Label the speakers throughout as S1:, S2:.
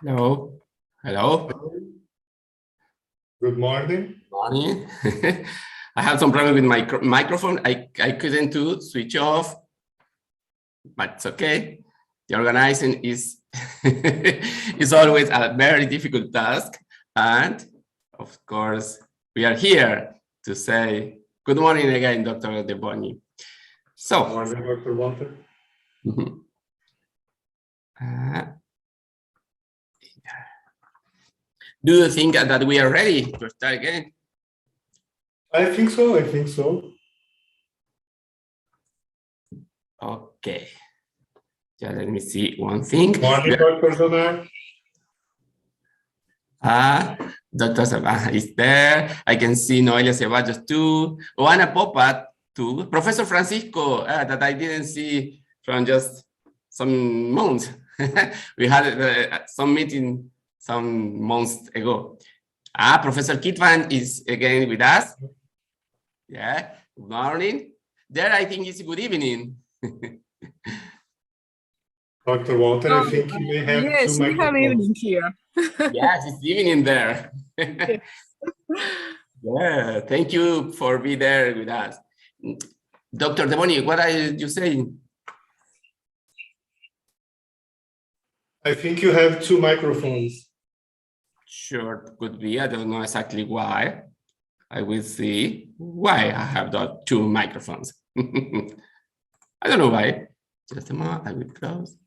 S1: Hello. Hello.
S2: Good morning.
S1: Morning. I have some problem with my microphone. I couldn't switch off, but it's okay. The organizing is is always a very difficult task. And of course, we are here to say good morning again, Dr. De Boni. So,
S2: good morning, Dr. Walter.
S1: Do you think that we are ready to start again?
S2: I think so. I think so.
S1: Okay. Just let me see one thing.
S2: Morning, Dr. Zonar.
S1: Dr. Sabah is there. I can see Noelia Ceballos too. Juana Popat too. Professor Francisco, that I didn't see from just some months. We had some meeting some months ago. Professor Kitvan is again with us. Yeah, good morning. There, I think it's good evening.
S2: Dr. Walter, I think you may have
S3: yes,
S2: two
S3: we have evening here.
S1: Yes, it's evening there. Yeah, thank you for being there with us. Dr. De Boni, what are you saying?
S2: I think you have two microphones.
S1: Sure, could be. I don't know exactly why. I will see why I have the two microphones. I don't know why. Just a moment, I will close.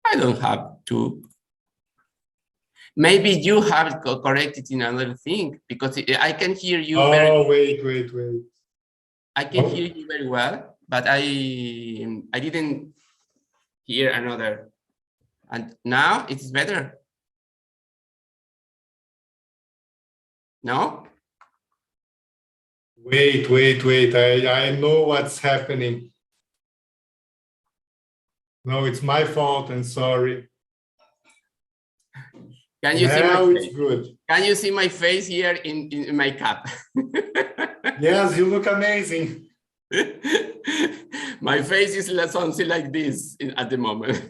S1: I don't have two. Maybe you have corrected in another thing because I can hear you.
S2: Wait.
S1: I can hear you very well, but I didn't hear another. And now it's better. No?
S2: Wait. I know what's happening. No, it's my fault. I'm sorry.
S1: Can you see
S2: now
S1: my
S2: it's
S1: face?
S2: good.
S1: Can you see my face here in my cap?
S2: Yes, you look amazing.
S1: My face is something like this at the moment.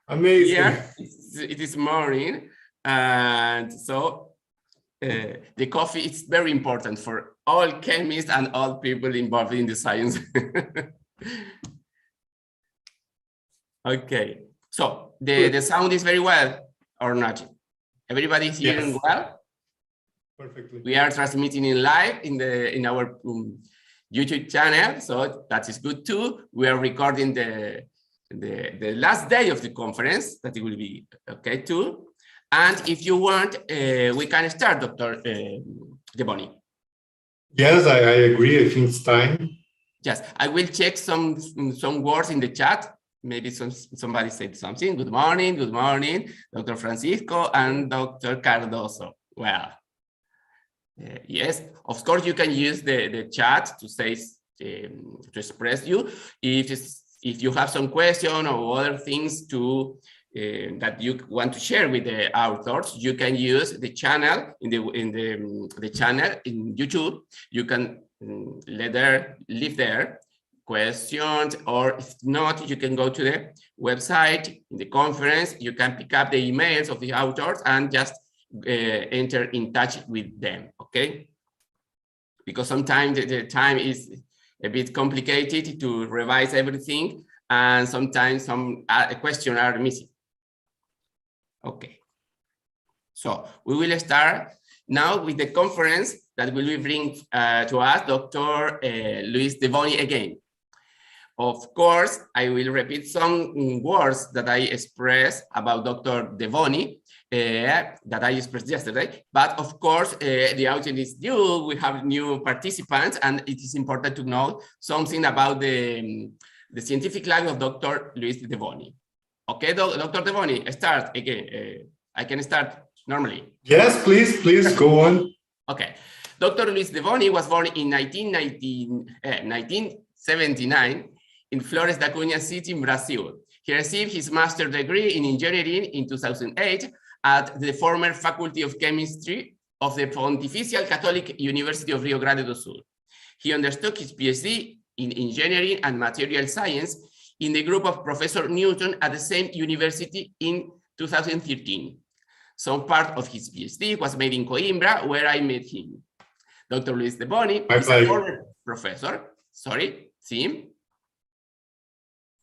S2: Amazing.
S1: Here, it is morning, and so the coffee is very important for all chemists and all people involved in the science. Okay, so the sound is very well or not? Everybody is hearing well?
S2: Perfectly.
S1: We are transmitting in live in our YouTube channel, so that is good too. We are recording the last day of the conference, that it will be okay too. And if you want, we can start, Dr. De Boni.
S2: Yes, I agree. I think it's time.
S1: Yes, I will check some words in the chat. Maybe somebody said something. Good morning, Dr. Francisco and Dr. Cardoso. Well, yes, of course you can use the chat to say to express you. If you have some question or other things to that you want to share with the authors, you can use the channel in the channel in YouTube. You can leave there questions, or if not, you can go to the website in the conference. You can pick up the emails of the authors and just enter in touch with them, okay? Because sometimes the time is a bit complicated to revise everything, and sometimes some questions are missing. Okay, so we will start now with the conference that will bring to us Dr. Luis De Boni again. Of course, I will repeat some words that I expressed about Dr. De Boni that I expressed yesterday. But of course, the audience is new. We have new participants, and it is important to know something about the scientific life of Dr. Luis De Boni. Okay, Dr. De Boni, start again. I can start normally.
S2: Yes, please go on.
S1: Okay. Dr. Luis De Boni was born in 1979 in Flores da Cunha City, in Brazil. He received his master's degree in engineering in 2008 at the former Faculty of Chemistry of the Pontifical Catholic University of Rio Grande do Sul. He undertook his PhD in engineering and material science in the group of Professor Newton at the same university in 2013. Some part of his PhD was made in Coimbra, where I met him. Dr. Luis de Boni is a former professor. Sorry, see him?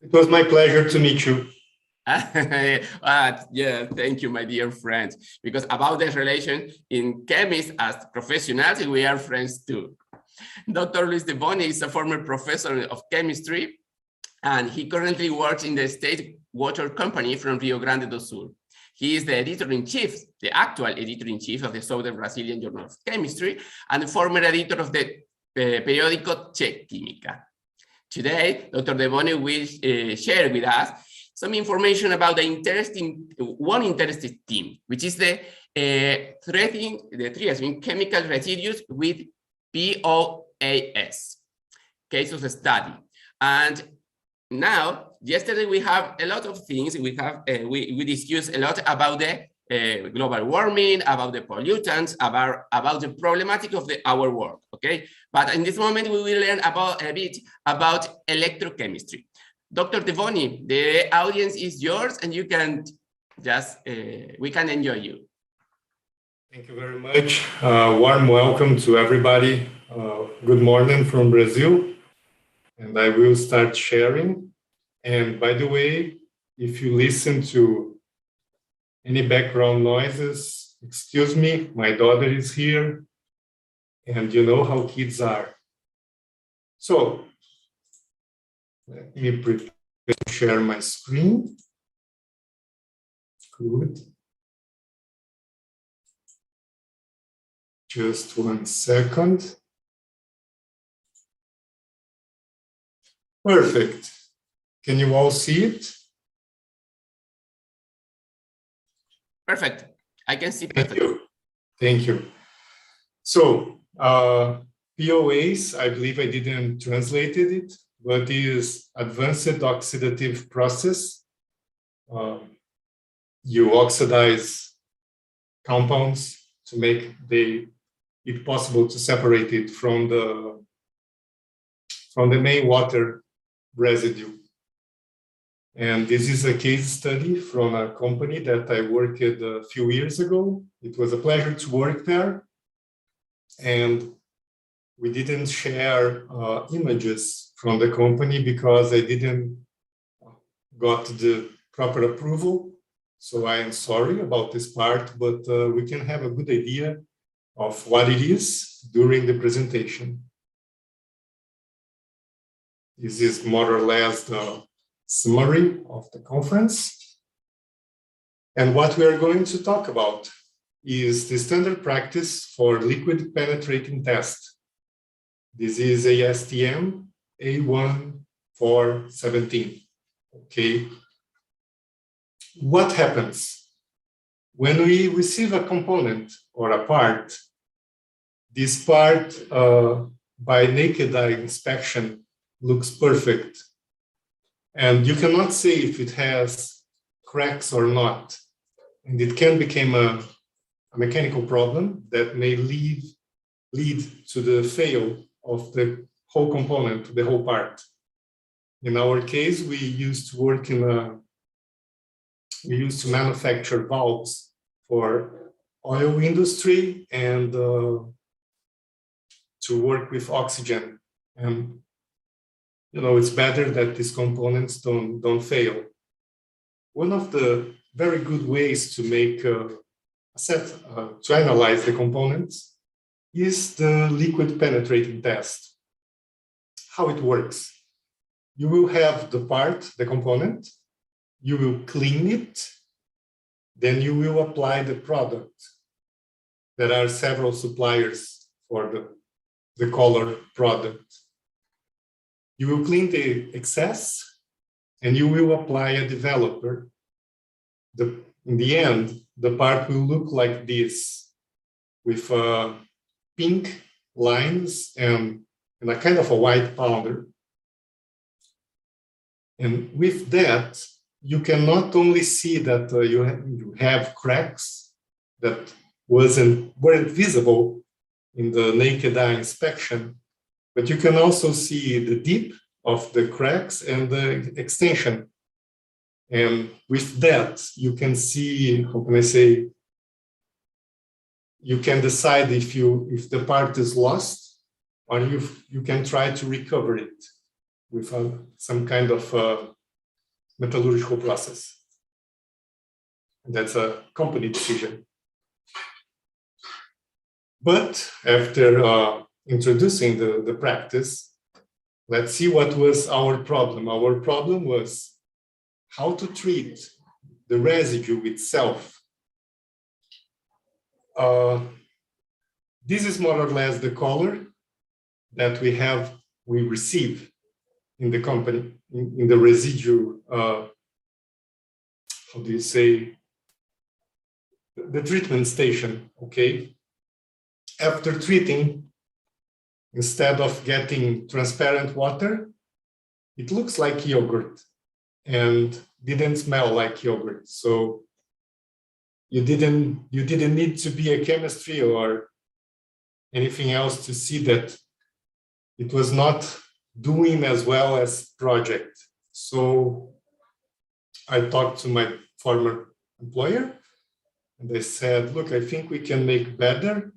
S2: It was my pleasure to meet you.
S1: Yeah, thank you, my dear friends. Because about the relation in chemists as professionals, we are friends too. Dr. Luis de Boni is a former professor of chemistry, and he currently works in the state water company from Rio Grande do Sul. He is the editor-in-chief, the actual editor-in-chief of the Southern Brazilian Journal of Chemistry, and the former editor of the periodical Che Química. Today, Dr. de Boni will share with us some information about the one interesting theme, which is the treating chemical residues with POAs, case of study. And now, yesterday we have a lot of things. We discussed a lot about the global warming, about the pollutants, about the problematic of our work. Okay, but in this moment we will learn a bit about electrochemistry. Dr. de Boni, the audience is yours, and you can just we can enjoy you.
S2: Thank you very much. Warm welcome to everybody. Good morning from Brazil. And I will start sharing. And by the way, if you listen to any background noises, excuse me, my daughter is here, and you know how kids are. So let me prepare to share my screen. Good. Just 1 second. Perfect. Can you all see it?
S1: Perfect. I can see perfect.
S2: Thank you. Thank you. So, POAs, I believe I didn't translate it, but is advanced oxidative process. You oxidize compounds to make it possible to separate it from the main water residue. And this is a case study from a company that I worked at a few years ago. It was a pleasure to work there. And we didn't share images from the company because I didn't got the proper approval. So I am sorry about this part, but we can have a good idea of what it is during the presentation. This is more or less the summary of the conference. And what we are going to talk about is the standard practice for liquid penetrating test. This is ASTM A1417. Okay. What happens when we receive a component or a part? This part, by naked eye inspection, looks perfect. And you cannot say if it has cracks or not. And it can become a mechanical problem that may lead to the fail of the whole component, the whole part. In our case, we used to work we used to manufacture valves for oil industry and to work with oxygen. And you know, it's better that these components don't fail. One of the very good ways to make to analyze the components is the liquid penetrating test. How it works. You will have the part, the component, you will clean it, then you will apply the product. There are several suppliers for the color product. You will clean the excess and you will apply a developer. In the end, the part will look like this with pink lines and a kind of a white powder. And with that, you can not only see that you have cracks that weren't visible in the naked eye inspection, but you can also see the dip of the cracks and the extension. And with that, you can see, how can I say, you can decide if the part is lost, or you can try to recover it with some kind of metallurgical process. And that's a company decision. But after introducing the practice, let's see what was our problem. Our problem was how to treat the residue itself. This is more or less the color that we receive in the company, in the residue, how do you say, the treatment station, okay? After treating, instead of getting transparent water, it looks like yogurt and didn't smell like yogurt. So you didn't need to be a chemistry or anything else to see that it was not doing as well as project. So I talked to my former employer and they said, look, I think we can make better.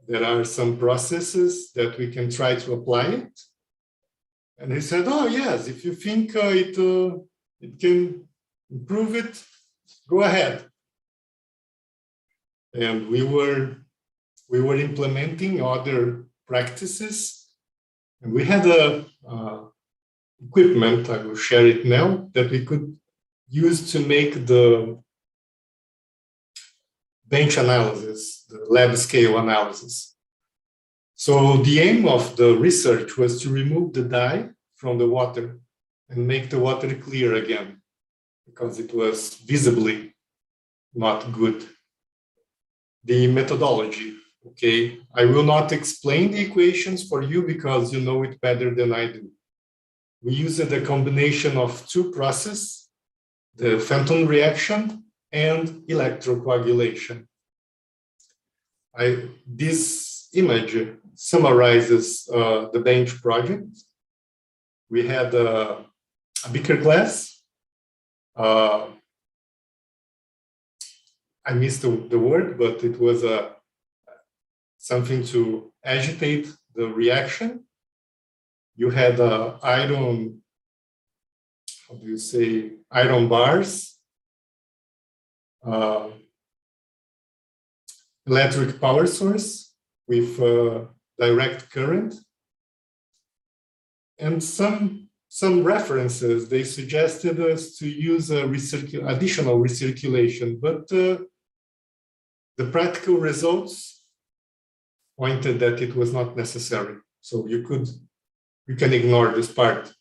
S2: There are some processes that we can try to apply it. And he said, oh yes, if you think it can improve it, go ahead. And we were implementing other practices, and we had a equipment, I will share it now, that we could use to make the bench analysis, the lab scale analysis. So the aim of the research was to remove the dye from the water and make the water clear again, because it was visibly not good. The methodology, okay, I will not explain the equations for you because you know it better than I do. We used a combination of two processes, the Fenton reaction and electrocoagulation. This image summarizes the bench project. We had a beaker glass. I missed the word, but it was something to agitate the reaction. You had iron, how do you say, iron bars, electric power source with direct current, and some references. They suggested us to use additional recirculation, but the practical results pointed that it was not necessary. So you can ignore this part.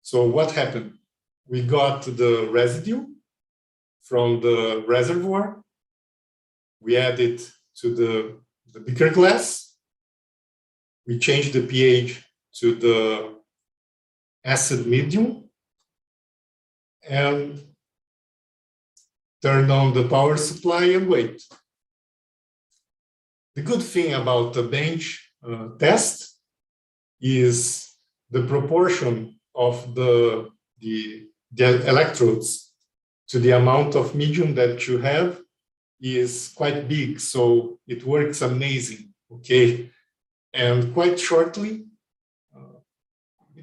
S2: So what happened? We got the residue from the reservoir. We added to the beaker glass. We changed the pH to the acid medium and turned on the power supply and wait. The good thing about the bench test is the proportion of the electrodes to the amount of medium that you have is quite big, so it works amazing, okay? And quite shortly,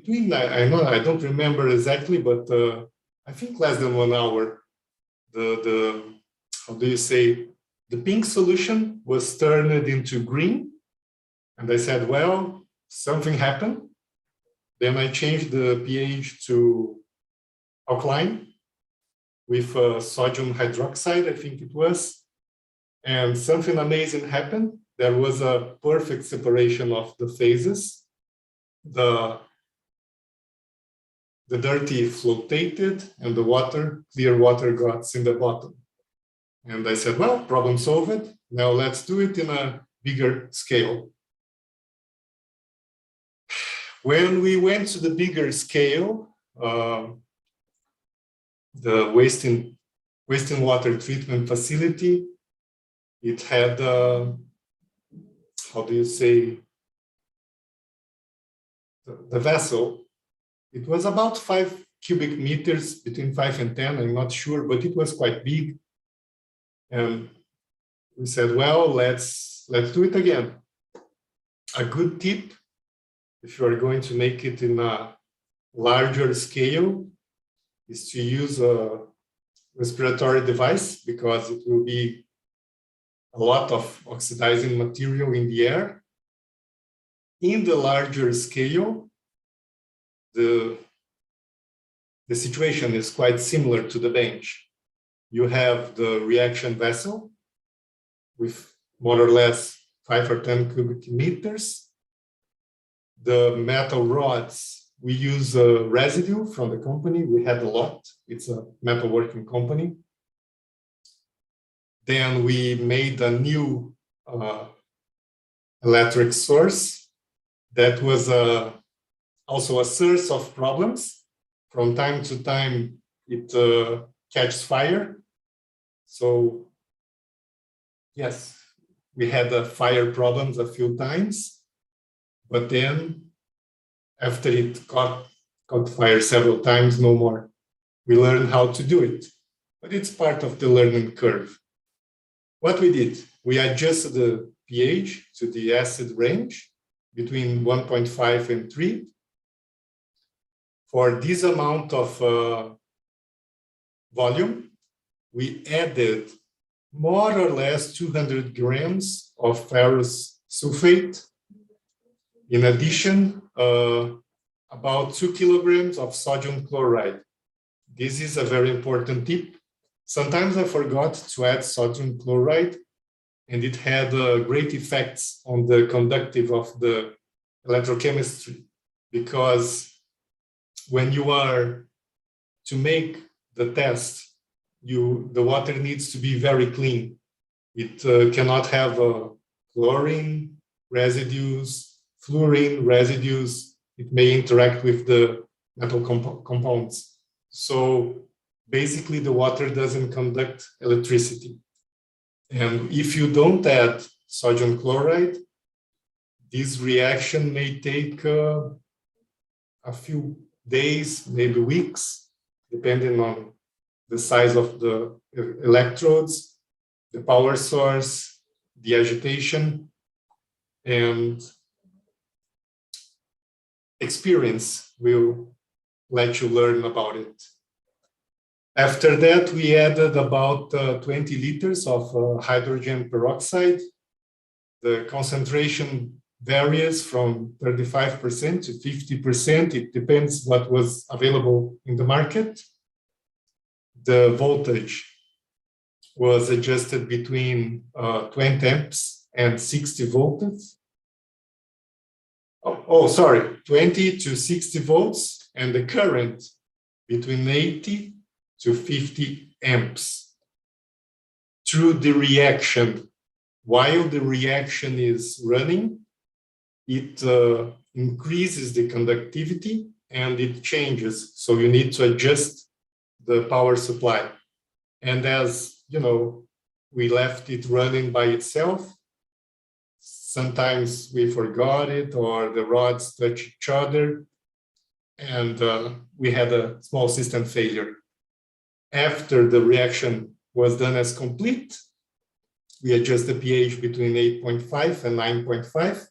S2: I don't remember exactly, but I think less than 1 hour, how do you say, the pink solution was turned into green. And I said, well, something happened. Then I changed the pH to alkaline with sodium hydroxide, I think it was. And something amazing happened. There was a perfect separation of the phases. The dirty floated and the clear water got in the bottom. And I said, well, problem solved. Now let's do it in a bigger scale. When we went to the bigger scale, the wastewater treatment facility, it had, how do you say, the vessel It was about 5 cubic meters, between 5 and 10, I'm not sure, but it was quite big. And we said, well, let's do it again. A good tip, if you are going to make it in a larger scale, is to use a respiratory device, because it will be a lot of oxidizing material in the air. In the larger scale, the situation is quite similar to the bench. You have the reaction vessel with more or less 5 or 10 cubic meters. The metal rods, we use a residue from the company. We had a lot. It's a metalworking company. Then we made a new electric source that was also a source of problems. From time to time, it catches fire. So, yes, we had fire problems a few times, but then after it caught fire several times, no more. We learned how to do it, but it's part of the learning curve. What we did, we adjusted the pH to the acid range between 1.5 and 3. For this amount of volume, we added more or less 200 grams of ferrous sulfate. In addition, about 2 kilograms of sodium chloride. This is a very important tip. Sometimes I forgot to add sodium chloride, and it had great effects on the conductive of the electrochemistry, because when you are to make the test, the water needs to be very clean. It cannot have chlorine residues, fluorine residues. It may interact with the metal compounds. So basically the water doesn't conduct electricity. And if you don't add sodium chloride, this reaction may take a few days, maybe weeks, depending on the size of the electrodes, the power source, the agitation, and experience will let you learn about it. After that, we added about 20 liters of hydrogen peroxide. The concentration varies from 35% to 50%. It depends what was available in the market. The voltage was adjusted between 20 amps and 60 volts. 20 to 60 volts, and the current between 80 to 50 amps. Through the reaction, while the reaction is running, it increases the conductivity and it changes. So you need to adjust the power supply. And as you know, we left it running by itself. Sometimes we forgot it, or the rods touch each other, and we had a small system failure. After the reaction was done as complete, we adjust the pH between 8.5 and 9.5,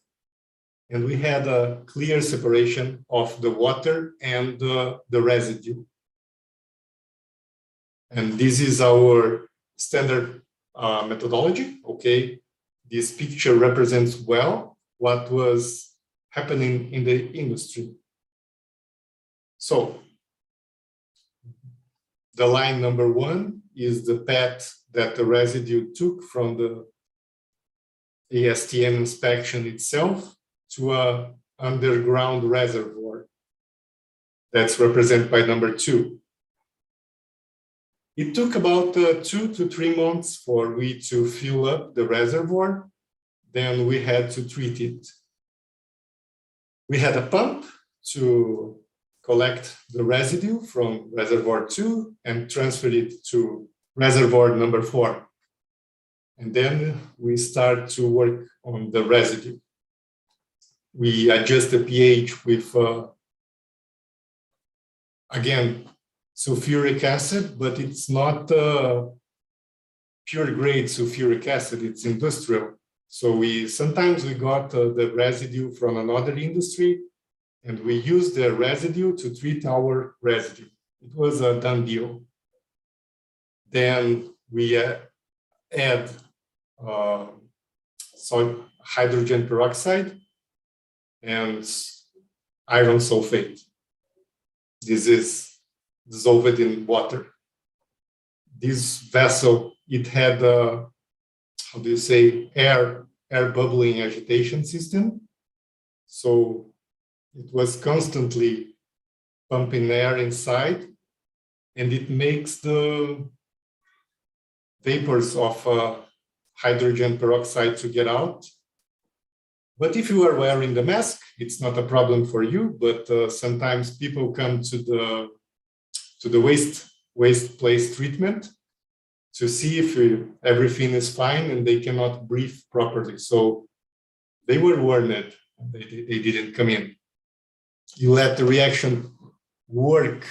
S2: and we had a clear separation of the water and the residue. And this is our standard methodology, okay? This picture represents well what was happening in the industry. So, the line number 1 is the path that the residue took from the ASTM inspection itself to an underground reservoir. That's represented by number 2. It took about 2 to 3 months for we to fill up the reservoir. Then we had to treat it. We had a pump to collect the residue from reservoir 2 and transfer it to reservoir number 4. And then we start to work on the residue. We adjust the pH with again, sulfuric acid, but it's not pure grade sulfuric acid, it's industrial. So sometimes we got the residue from another industry, and we used the residue to treat our residue. It was a done deal. Then we add hydrogen peroxide and iron sulfate. This is dissolved in water. This vessel, it had how do you say, air bubbling agitation system. So it was constantly pumping air inside, and it makes the vapors of hydrogen peroxide to get out. But if you are wearing the mask, it's not a problem for you, but sometimes people come to the waste place treatment to see if everything is fine, and they cannot breathe properly. So they were warned, they didn't come in. You let the reaction work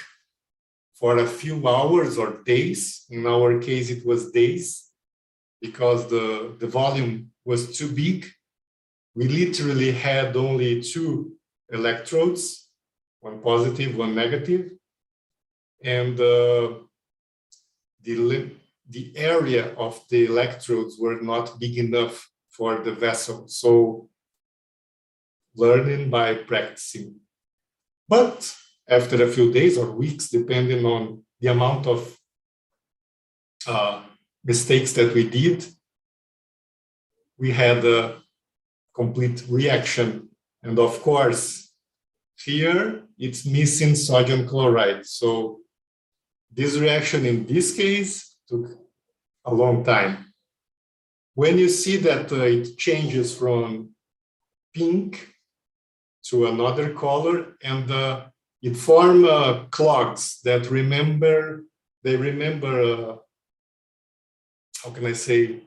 S2: for a few hours or days. In our case, it was days, because the volume was too big. We literally had only 2 electrodes, one positive, one negative, and the area of the electrodes were not big enough for the vessel. So learning by practicing. But after a few days or weeks, depending on the amount of mistakes that we did, we had a complete reaction. And of course, here it's missing sodium chloride. So this reaction in this case took a long time. When you see that it changes from pink to another color, and it forms clogs that remember, how can I say,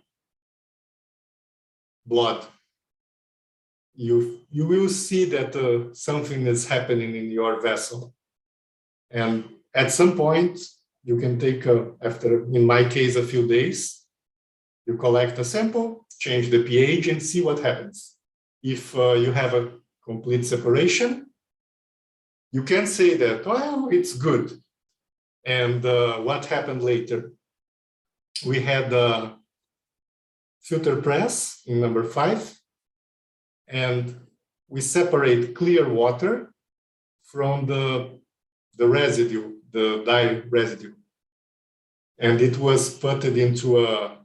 S2: blood. You will see that something is happening in your vessel. And at some point, you can take, after, in my case, a few days, you collect a sample, change the pH, and see what happens. If you have a complete separation, you can say that, well, it's good. And what happened later? We had a filter press in number 5, and we separate clear water from the residue, the dye residue. And it was put into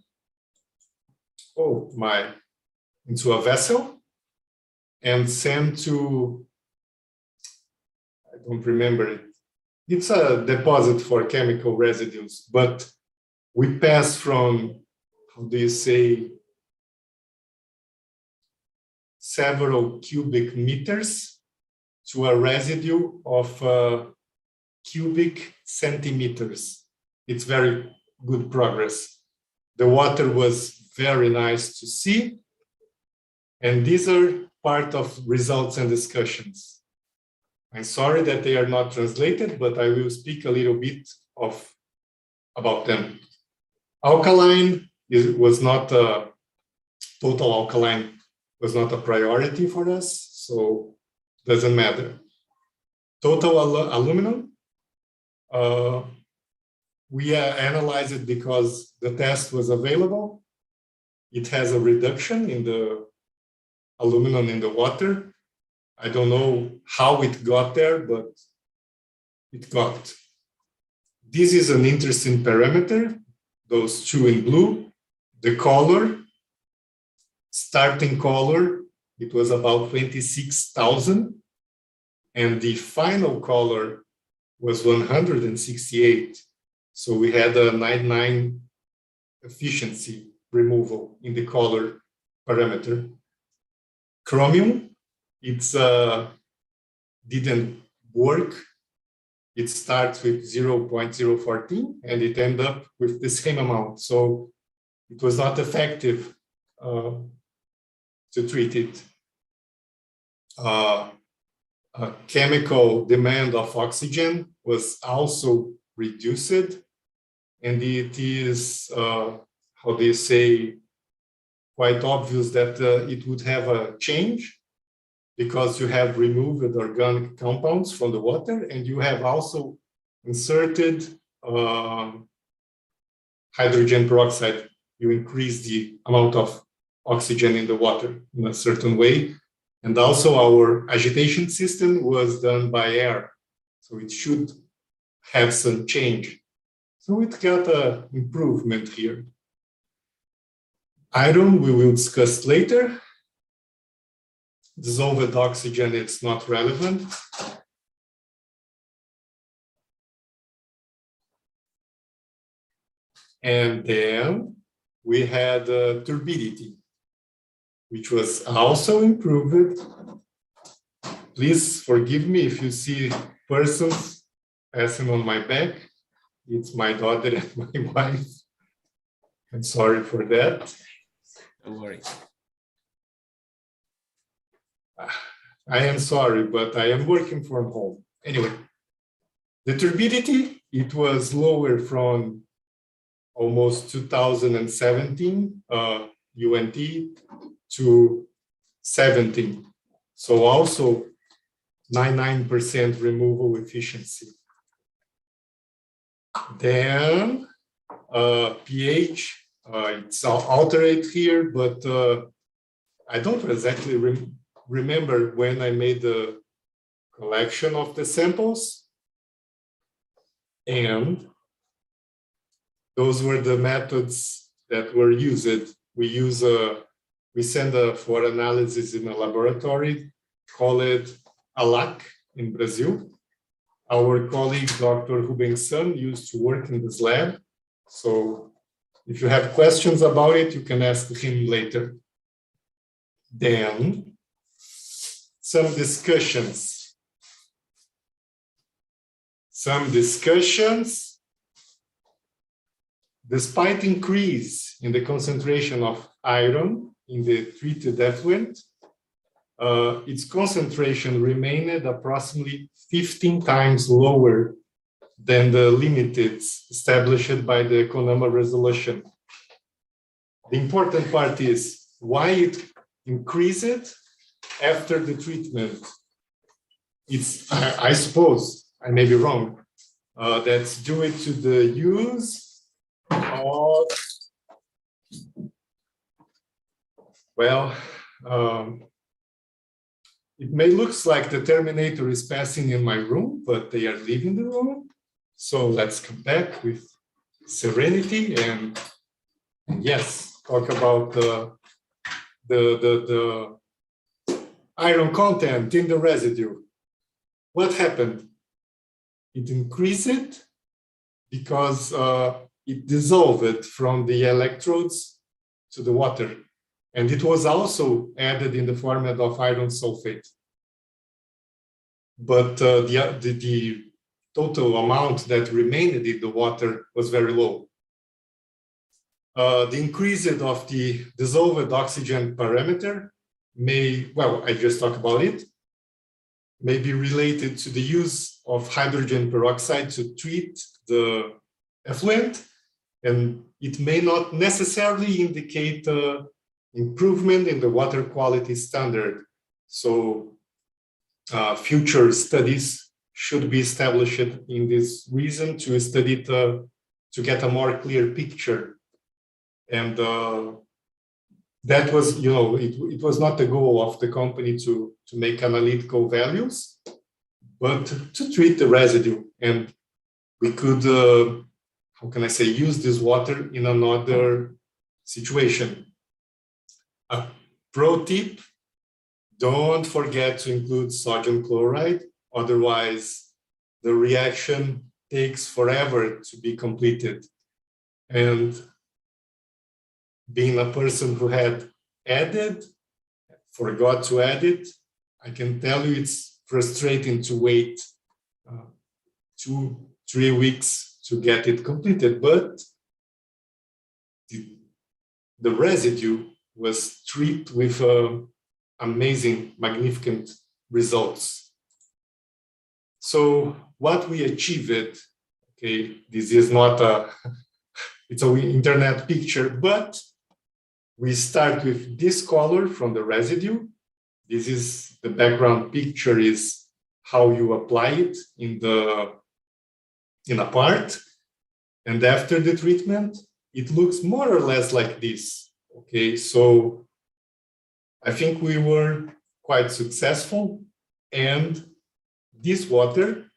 S2: into a vessel and sent to, I don't remember it. It's a deposit for chemical residues, but we pass from, how do you say, several cubic meters to a residue of cubic centimeters. It's very good progress. The water was very nice to see. And these are part of results and discussions. I'm sorry that they are not translated, but I will speak a little bit about them. Alkaline was not total alkaline was not a priority for us, so it doesn't matter. Total aluminum, we analyzed it because the test was available. It has a reduction in the aluminum in the water. I don't know how it got there, but it got. This is an interesting parameter, those 2 in blue. The color, starting color, it was about 26,000, and the final color was 168. So we had a 99 efficiency removal in the color parameter. Chromium, it's didn't work. It starts with 0.014 and it ended up with the same amount. So it was not effective to treat it. chemical demand of oxygen was also reduced, and it is, how do you say, quite obvious that it would have a change because you have removed organic compounds from the water, and you have also inserted hydrogen peroxide. You increase the amount of oxygen in the water in a certain way. And also our agitation system was done by air. So it should have some change. So it got an improvement here. Iron we will discuss later. Dissolved oxygen, it's not relevant. And then we had turbidity, which was also improved. Please forgive me if you see persons passing on my back. It's my daughter and my wife. I'm sorry for that.
S1: Don't worry.
S2: I am sorry, but I am working from home. Anyway, the turbidity, it was lower from almost 2017 UNT to 17. So also 99% removal efficiency. Then pH, it's altered here, but I don't exactly remember when I made the collection of the samples. And those were the methods that were used. We send for analysis in a laboratory called ALAC in Brazil. Our colleague, Dr. Rubens San, used to work in this lab. So if you have questions about it, you can ask him later. Then some discussions. Despite increase in the concentration of iron in the treated effluent, its concentration remained approximately 15 times lower than the limits established by the CONAMA resolution. The important part is why it increased after the treatment. It's, I suppose, I may be wrong, that's due to the use of, well, it may look like the Terminator is passing in my room, but they are leaving the room. So let's come back with serenity and yes, talk about the iron content in the residue. What happened? It increased because it dissolved from the electrodes to the water. And it was also added in the format of iron sulfate. But the total amount that remained in the water was very low. The increase of the dissolved oxygen parameter may, well, I just talked about it, may be related to the use of hydrogen peroxide to treat the effluent, and it may not necessarily indicate improvement in the water quality standard. So future studies should be established in this reason to study it, to get a more clear picture. And that was, you know, it was not the goal of the company to make analytical values, but to treat the residue. And we could, how can I say, use this water in another situation. A pro tip, don't forget to include sodium chloride, otherwise the reaction takes forever to be completed. And being a person who had added, forgot to add it, I can tell you it's frustrating to wait 2-3 weeks to get it completed, but the residue was treated with amazing, magnificent results. So what we achieved, okay, this is not a, it's an internet picture, but we start with this color from the residue. This is the background picture is how you apply it in a part. And after the treatment, it looks more or less like this. Okay, so I think we were quite successful, and this water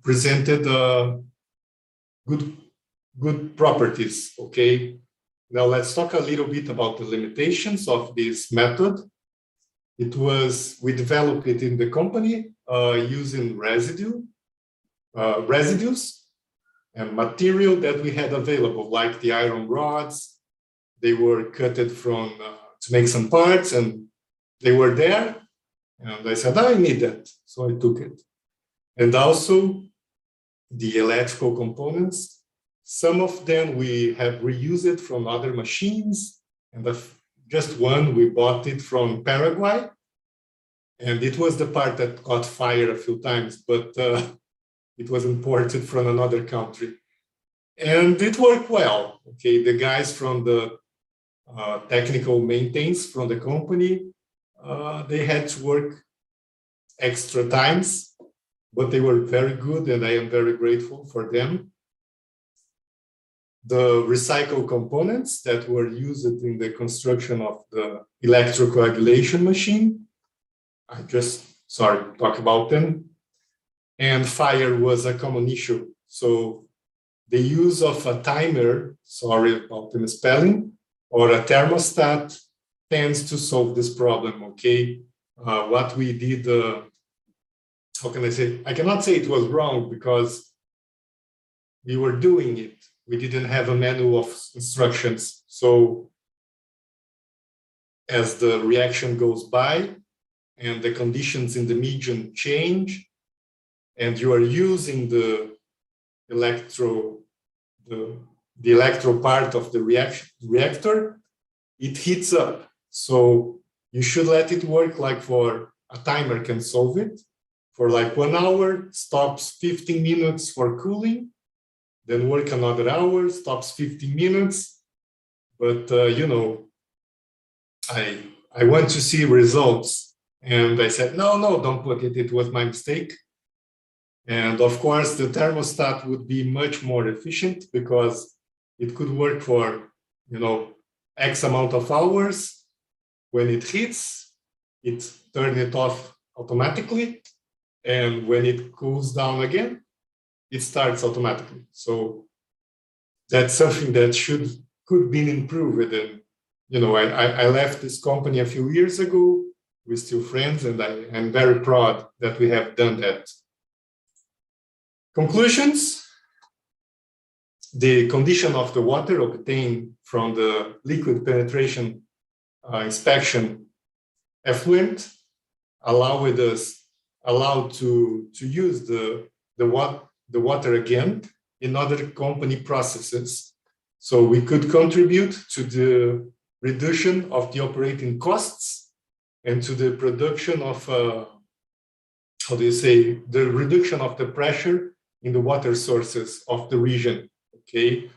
S2: presented good properties. Okay, now let's talk a little bit about the limitations of this method. We developed it in the company using residues and material that we had available, like the iron rods. They were cutted from to make some parts, and they were there. And I said, I need that, so I took it. And also the electrical components. Some of them we have reused from other machines, and just one we bought it from Paraguay, and it was the part that caught fire a few times, but it was imported from another country. And it worked well. Okay, the guys from the technical maintenance from the company, they had to work extra times, but they were very good, and I am very grateful for them. The recycled components that were used in the construction of the electrocoagulation machine, I just talk about them. And fire was a common issue. So the use of a timer, sorry about the misspelling, or a thermostat tends to solve this problem, okay? What we did, how can I say? I cannot say it was wrong because we were doing it. We didn't have a manual of instructions. So as the reaction goes by and the conditions in the medium change, and you are using the electro part of the reactor, it heats up. So you should let it work like for a timer can solve it for like 1 hour, stops 15 minutes for cooling, then work another hour, stops 15 minutes. But you know, I want to see results, and I said no, don't put it. It was my mistake. And of course, the thermostat would be much more efficient because it could work for, you know, X amount of hours. When it hits, it turns it off automatically. And when it cools down again, it starts automatically. So that's something that could be improved. And, you know, I left this company a few years ago. We're still friends, and I'm very proud that we have done that. Conclusions: the condition of the water obtained from the liquid penetration inspection effluent allowed to use the water again in other company processes. So we could contribute to the reduction of the operating costs and to the production of, the reduction of the pressure in the water sources of the region. Okay,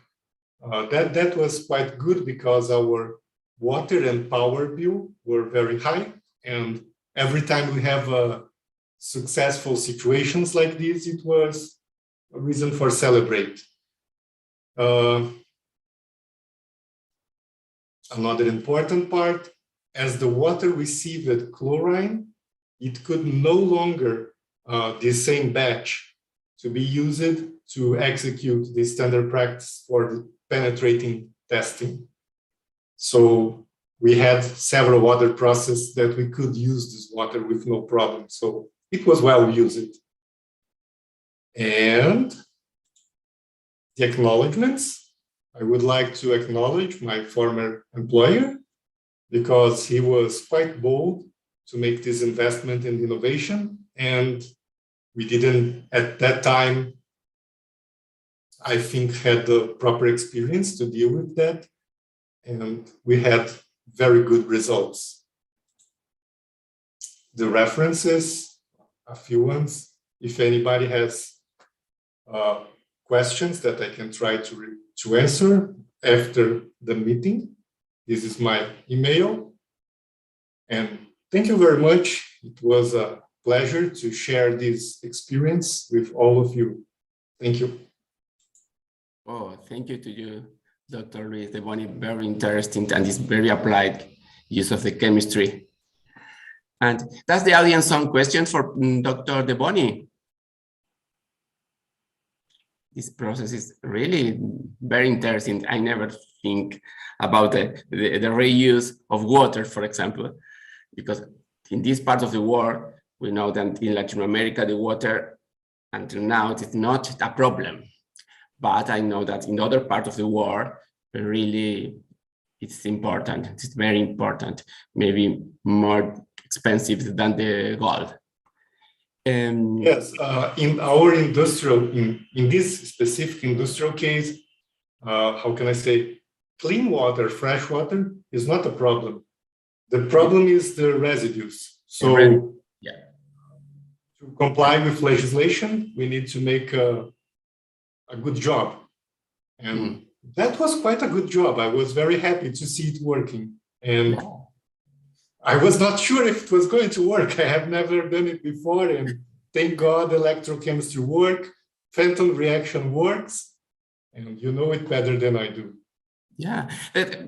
S2: that was quite good because our water and power bill were very high, and every time we have successful situations like this, it was a reason for celebrate. Another important part, as the water received chlorine, it could no longer the same batch to be used to execute the standard practice for penetrating testing. So we had several other processes that we could use this water with no problem. So it was well used. And the acknowledgements, I would like to acknowledge my former employer because he was quite bold to make this investment in innovation, and we didn't, at that time, I think, had the proper experience to deal with that. And we had very good results. The references, a few ones. If anybody has questions that I can try to answer after the meeting, this is my email. And thank you very much. It was a pleasure to share this experience with all of you. Thank you.
S1: Oh, thank you to you, Dr. Luis de Boni. Very interesting and it's very applied use of the chemistry. And does the audience some questions for Dr. de Boni? This process is really very interesting. I never think about the reuse of water, for example, because in this part of the world, we know that in Latin America, the water until now it is not a problem. But I know that in other parts of the world, really it's important. It's very important, maybe more expensive than the gold.
S2: Yes, in our industrial, in this specific industrial case, how can I say, clean water, fresh water is not a problem. The problem is the residues. So to comply with legislation, we need to make a good job. And that was quite a good job. I was very happy to see it working. And I was not sure if it was going to work. I have never done it before. And thank God electrochemistry works, phantom reaction works. And you know it better than I do.
S1: Yeah,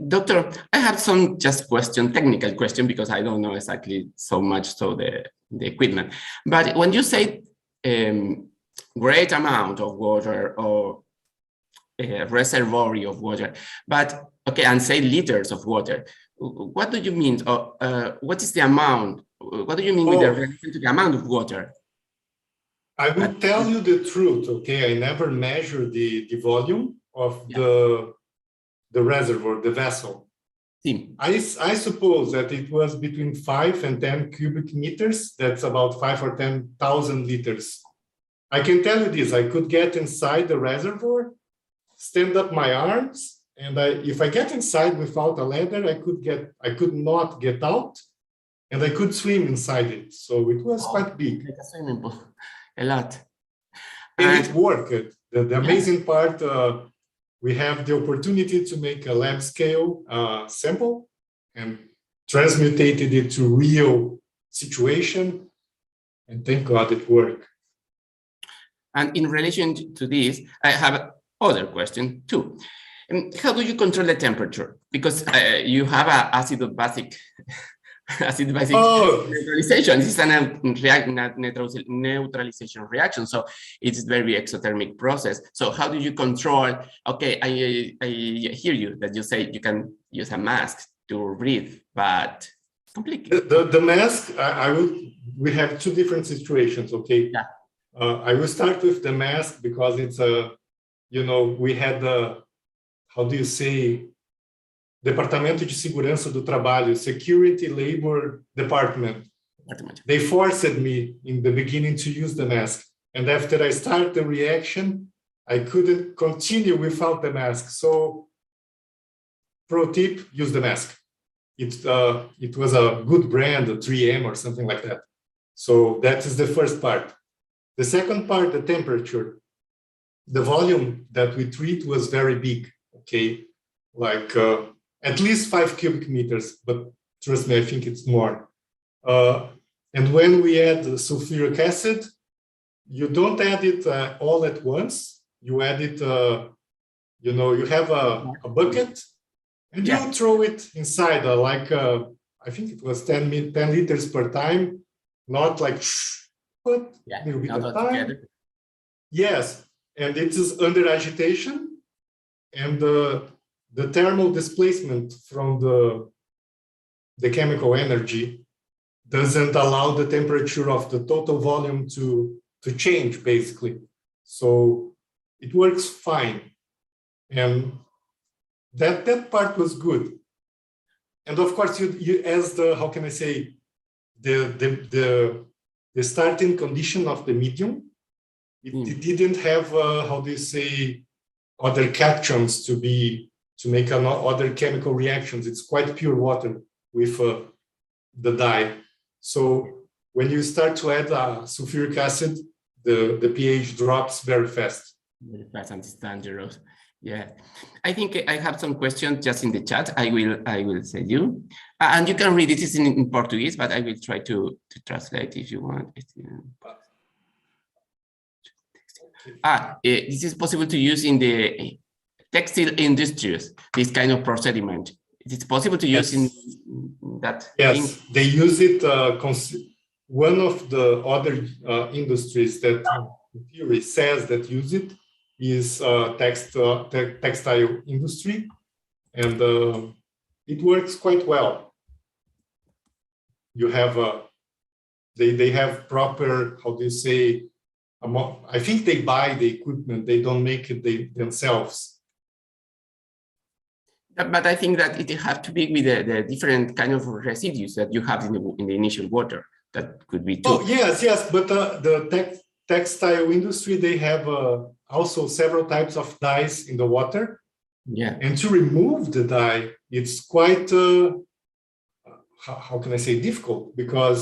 S1: Doctor, I have some just technical question, because I don't know exactly so much the equipment. But when you say great amount of water or a reservoir of water, but okay, and say liters of water, what do you mean? What is the amount? What do you mean with the relation to the amount of water?
S2: I will tell you the truth, okay? I never measure the volume of the reservoir, the vessel. I suppose that it was between 5 and 10 cubic meters. That's about 5 or 10,000 liters. I can tell you this, I could get inside the reservoir, stand up my arms, and if I get inside without a ladder, I could not get out, and I could swim inside it. So it was quite big.
S1: Like a swimming pool, a lot.
S2: And it worked. The amazing part, we have the opportunity to make a lab scale sample and transmutated it to real situation. And thank God it worked.
S1: And in relation to this, I have other question too. How do you control the temperature? Because you have an acid-basic neutralization. This is a neutralization reaction, so it's a very exothermic process. So how do you control? Okay, I hear you that you say you can use a mask to breathe, but completely.
S2: The mask, we have two different situations, okay?
S1: Yeah.
S2: I will start with the mask because it's we had how do you say, Departamento de Segurança do Trabalho, Security Labor Department. They forced me in the beginning to use the mask. And after I start the reaction, I couldn't continue without the mask. So, pro tip, use the mask. It was a good brand, a 3M or something like that. So that is the first part. The second part, the temperature. The volume that we treat was very big, okay? Like at least 5 cubic meters, but trust me, I think it's more. And when we add the sulfuric acid, you don't add it all at once. You add it, you have a bucket and you throw it inside, I think it was 10 liters per time, not like, but a little bit of time. Together. Yes, and it is under agitation, and the thermal displacement from the chemical energy doesn't allow the temperature of the total volume to change, basically. So it works fine. And that part was good. And of course, you as the, how can I say, the starting condition of the medium, it didn't have, how do you say, other cations to make other chemical reactions. It's quite pure water with the dye. So when you start to add sulfuric acid, the pH drops very fast.
S1: Very fast and it's dangerous. Yeah, I think I have some questions just in the chat. I will say you, and you can read it. It's in Portuguese, but I will try to translate if you want. This is possible to use in the textile industries. This kind of procedure. It's possible to use in that.
S2: Yes,
S1: thing?
S2: they use it. One of the other industries that in theory says that use it is textile industry, and it works quite well. You have they have proper, how do you say, I think they buy the equipment, they don't make it themselves.
S1: But I think that it has to be with the different kind of residues that you have in the initial water. That could be too.
S2: Oh yes, but the textile industry, they have also several types of dyes in the water.
S1: Yeah.
S2: And to remove the dye, it's quite, how can I say, difficult, because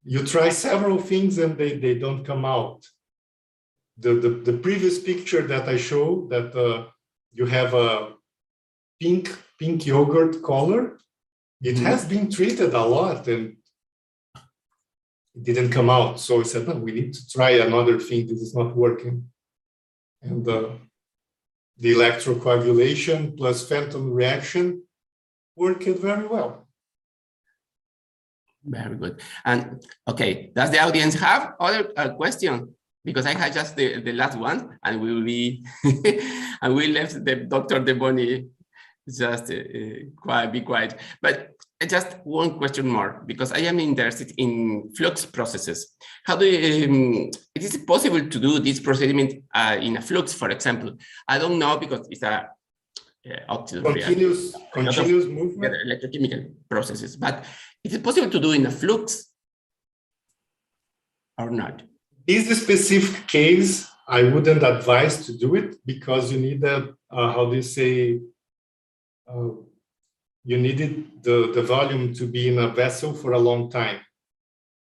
S2: you try several things and they don't come out. The previous picture that I showed, that you have a pink yogurt color, it has been treated a lot and it didn't come out. So I said, no, we need to try another thing. This is not working. And the electrocoagulation plus phantom reaction worked very well.
S1: Very good. And okay, does the audience have other question? Because I had just the last one, and we will be, and we left the Dr. De Boni just be quiet. But just one question more, because I am interested in flux processes. How do you, it is possible to do this procedure in a flux, for example? I don't know, because it's a
S2: continuous movement,
S1: electrochemical processes, but is it possible to do in a flux or not?
S2: In this specific case, I wouldn't advise to do it, because you need a, how do you say, you needed the volume to be in a vessel for a long time.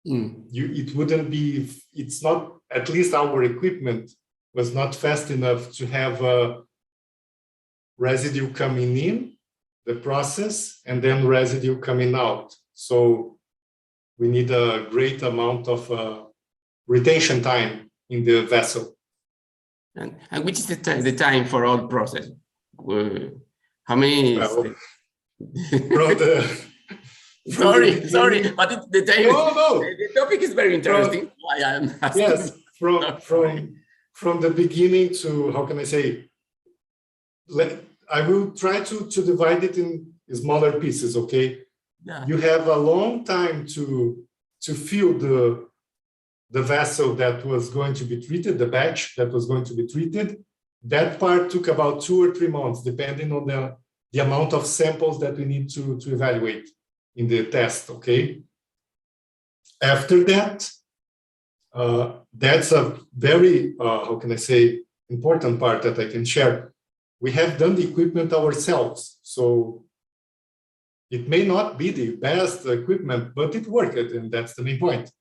S2: It wouldn't be, it's not, at least our equipment was not fast enough to have a residue coming in the process and then residue coming out. So we need a great amount of retention time in the vessel.
S1: And which is the time for all process? How many?
S2: Well,
S1: sorry, but it's the time.
S2: No.
S1: The topic is very interesting. Why I'm asking.
S2: Yes, from the beginning to, how can I say? I will try to divide it in smaller pieces. Okay. Yeah. You have a long time to fill the vessel that was going to be treated, the batch that was going to be treated. That part took about 2 or 3 months, depending on the amount of samples that we need to evaluate in the test, okay? After that, that's a very, how can I say, important part that I can share. We have done the equipment ourselves, so it may not be the best equipment, but it worked, and that's the main point.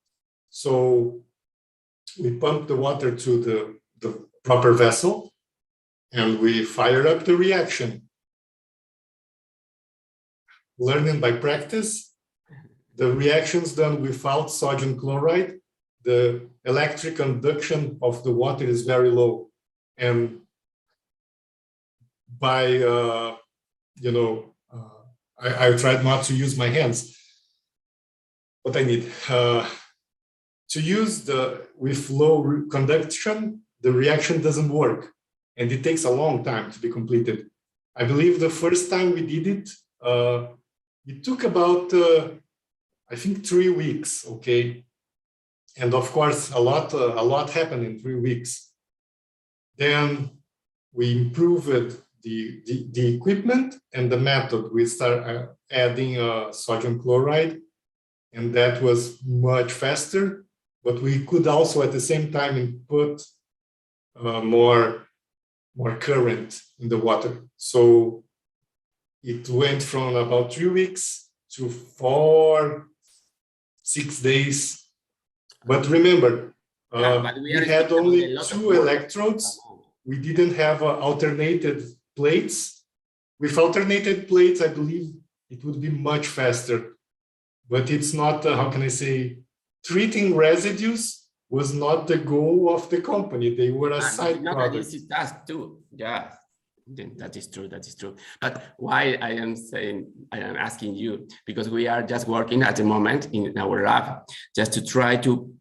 S2: So we pump the water to the proper vessel, and we fire up the reaction. Learning by practice, the reactions done without sodium chloride, the electric conduction of the water is very low. And by, I tried not to use my hands, but I need to use with low conduction, the reaction doesn't work, and it takes a long time to be completed. I believe the first time we did it, it took about, I think, 3 weeks, okay? And of course, a lot happened in 3 weeks. Then we improved the equipment and the method. We start adding sodium chloride, and that was much faster, but we could also at the same time input more current in the water. So it went from about 3 weeks to 4 6 days. But remember,
S1: but
S2: we had only 2 electrodes. We didn't have alternated plates. With alternated plates, I believe it would be much faster. But it's not, how can I say, treating residues was not the goal of the company. They were a side product.
S1: This is task too. Yeah, that is true. That is true. But why I am asking you, because we are just working at the moment in our lab just to try to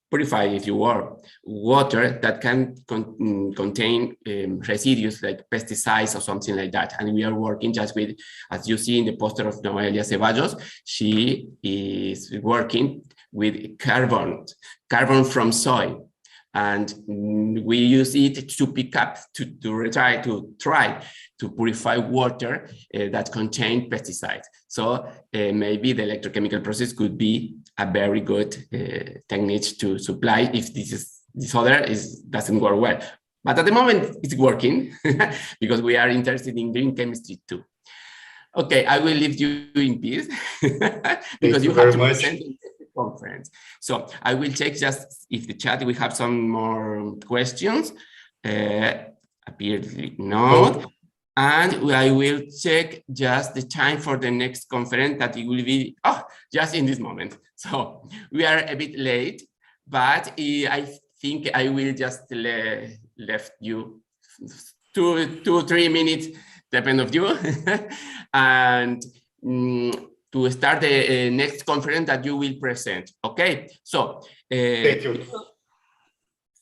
S1: purify, if you will, water that can contain residues like pesticides or something like that. And we are working just with, as you see in the poster of Noelia Ceballos, she is working with carbon from soil. And we use it to pick up, to try to purify water that contain pesticides. So maybe the electrochemical process could be a very good technique to supply if this other doesn't work well. But at the moment it's working because we are interested in green chemistry too. Okay, I will leave you in peace because you have to present in the conference. So I will check just if the chat we have some more questions. Apparently not. And I will check just the time for the next conference that it will be just in this moment. So we are a bit late, but I think I will just left you 2-3 minutes, depend of you, and to start the next conference that you will present. Okay, so
S2: thank you.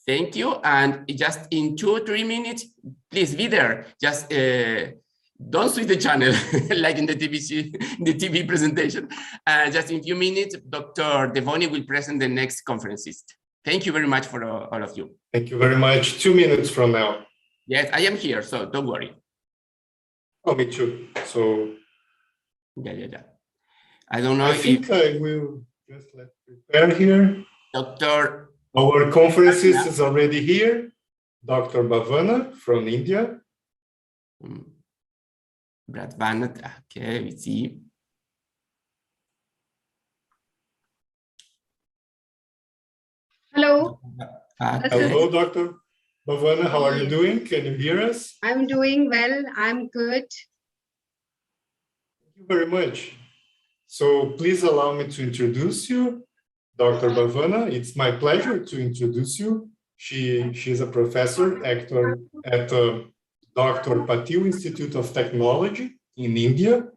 S1: Thank you, and just in 2-3 minutes, please be there. Just don't switch the channel like in the TV presentation. Just in a few minutes, Dr. Devoni will present the next conferences. Thank you very much for all of you.
S2: Thank you very much. 2 minutes from now.
S1: Yes, I am here, so don't worry.
S2: Oh, me too. So
S1: yeah. I don't know.
S2: I think I will just prepare here.
S1: Dr.
S2: Our conferences is already here. Dr. Bhavna from India.
S1: Bhavna, okay, we see.
S3: Hello.
S2: Hello, Dr. Bhavna. How are you doing? Can you hear us?
S3: I'm doing well. I'm good.
S2: Thank you very much. So please allow me to introduce you. Dr. Bhavna, it's my pleasure to introduce you. She's a professor at Dr. Patil Institute of Technology in India.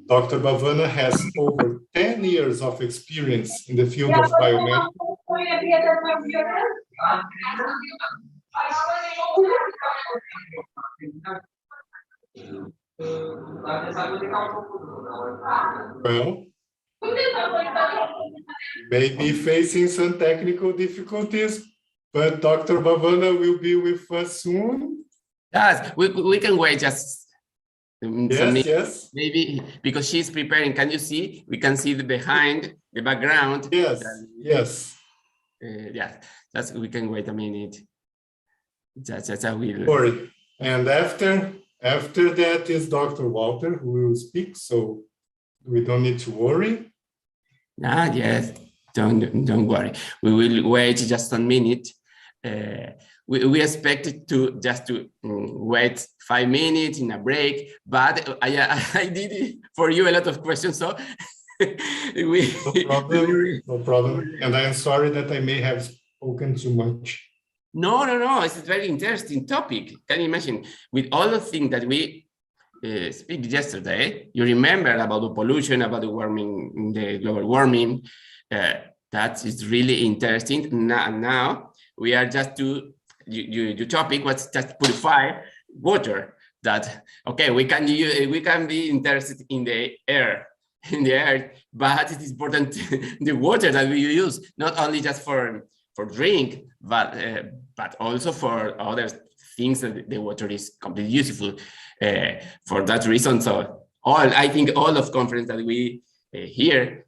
S2: Dr. Bhavna has over 10 years of experience in the field of biomedical. Well, may be facing some technical difficulties, but Dr. Bhavna will be with us soon.
S1: Yes, we can wait just
S2: yes.
S1: Maybe because she's preparing. Can you see? We can see the background.
S2: Yes.
S1: Yeah, we can wait a minute. Just I will.
S2: Sorry. And after that is Dr. Walter who will speak, so we don't need to worry.
S1: Yes, don't worry. We will wait just a minute. We expected to wait 5 minutes in a break, but I did for you a lot of questions, so
S2: no problem. And I am sorry that I may have spoken too much.
S1: No. It's a very interesting topic. Can you imagine with all the things that we speak yesterday? You remember about the pollution, about the warming, the global warming. That is really interesting. Now we are just your topic was just purify water. That okay, we can be interested in the air, but it is important the water that we use, not only just for drink, but also for other things that the water is completely useful for that reason. So I think all of conference that we hear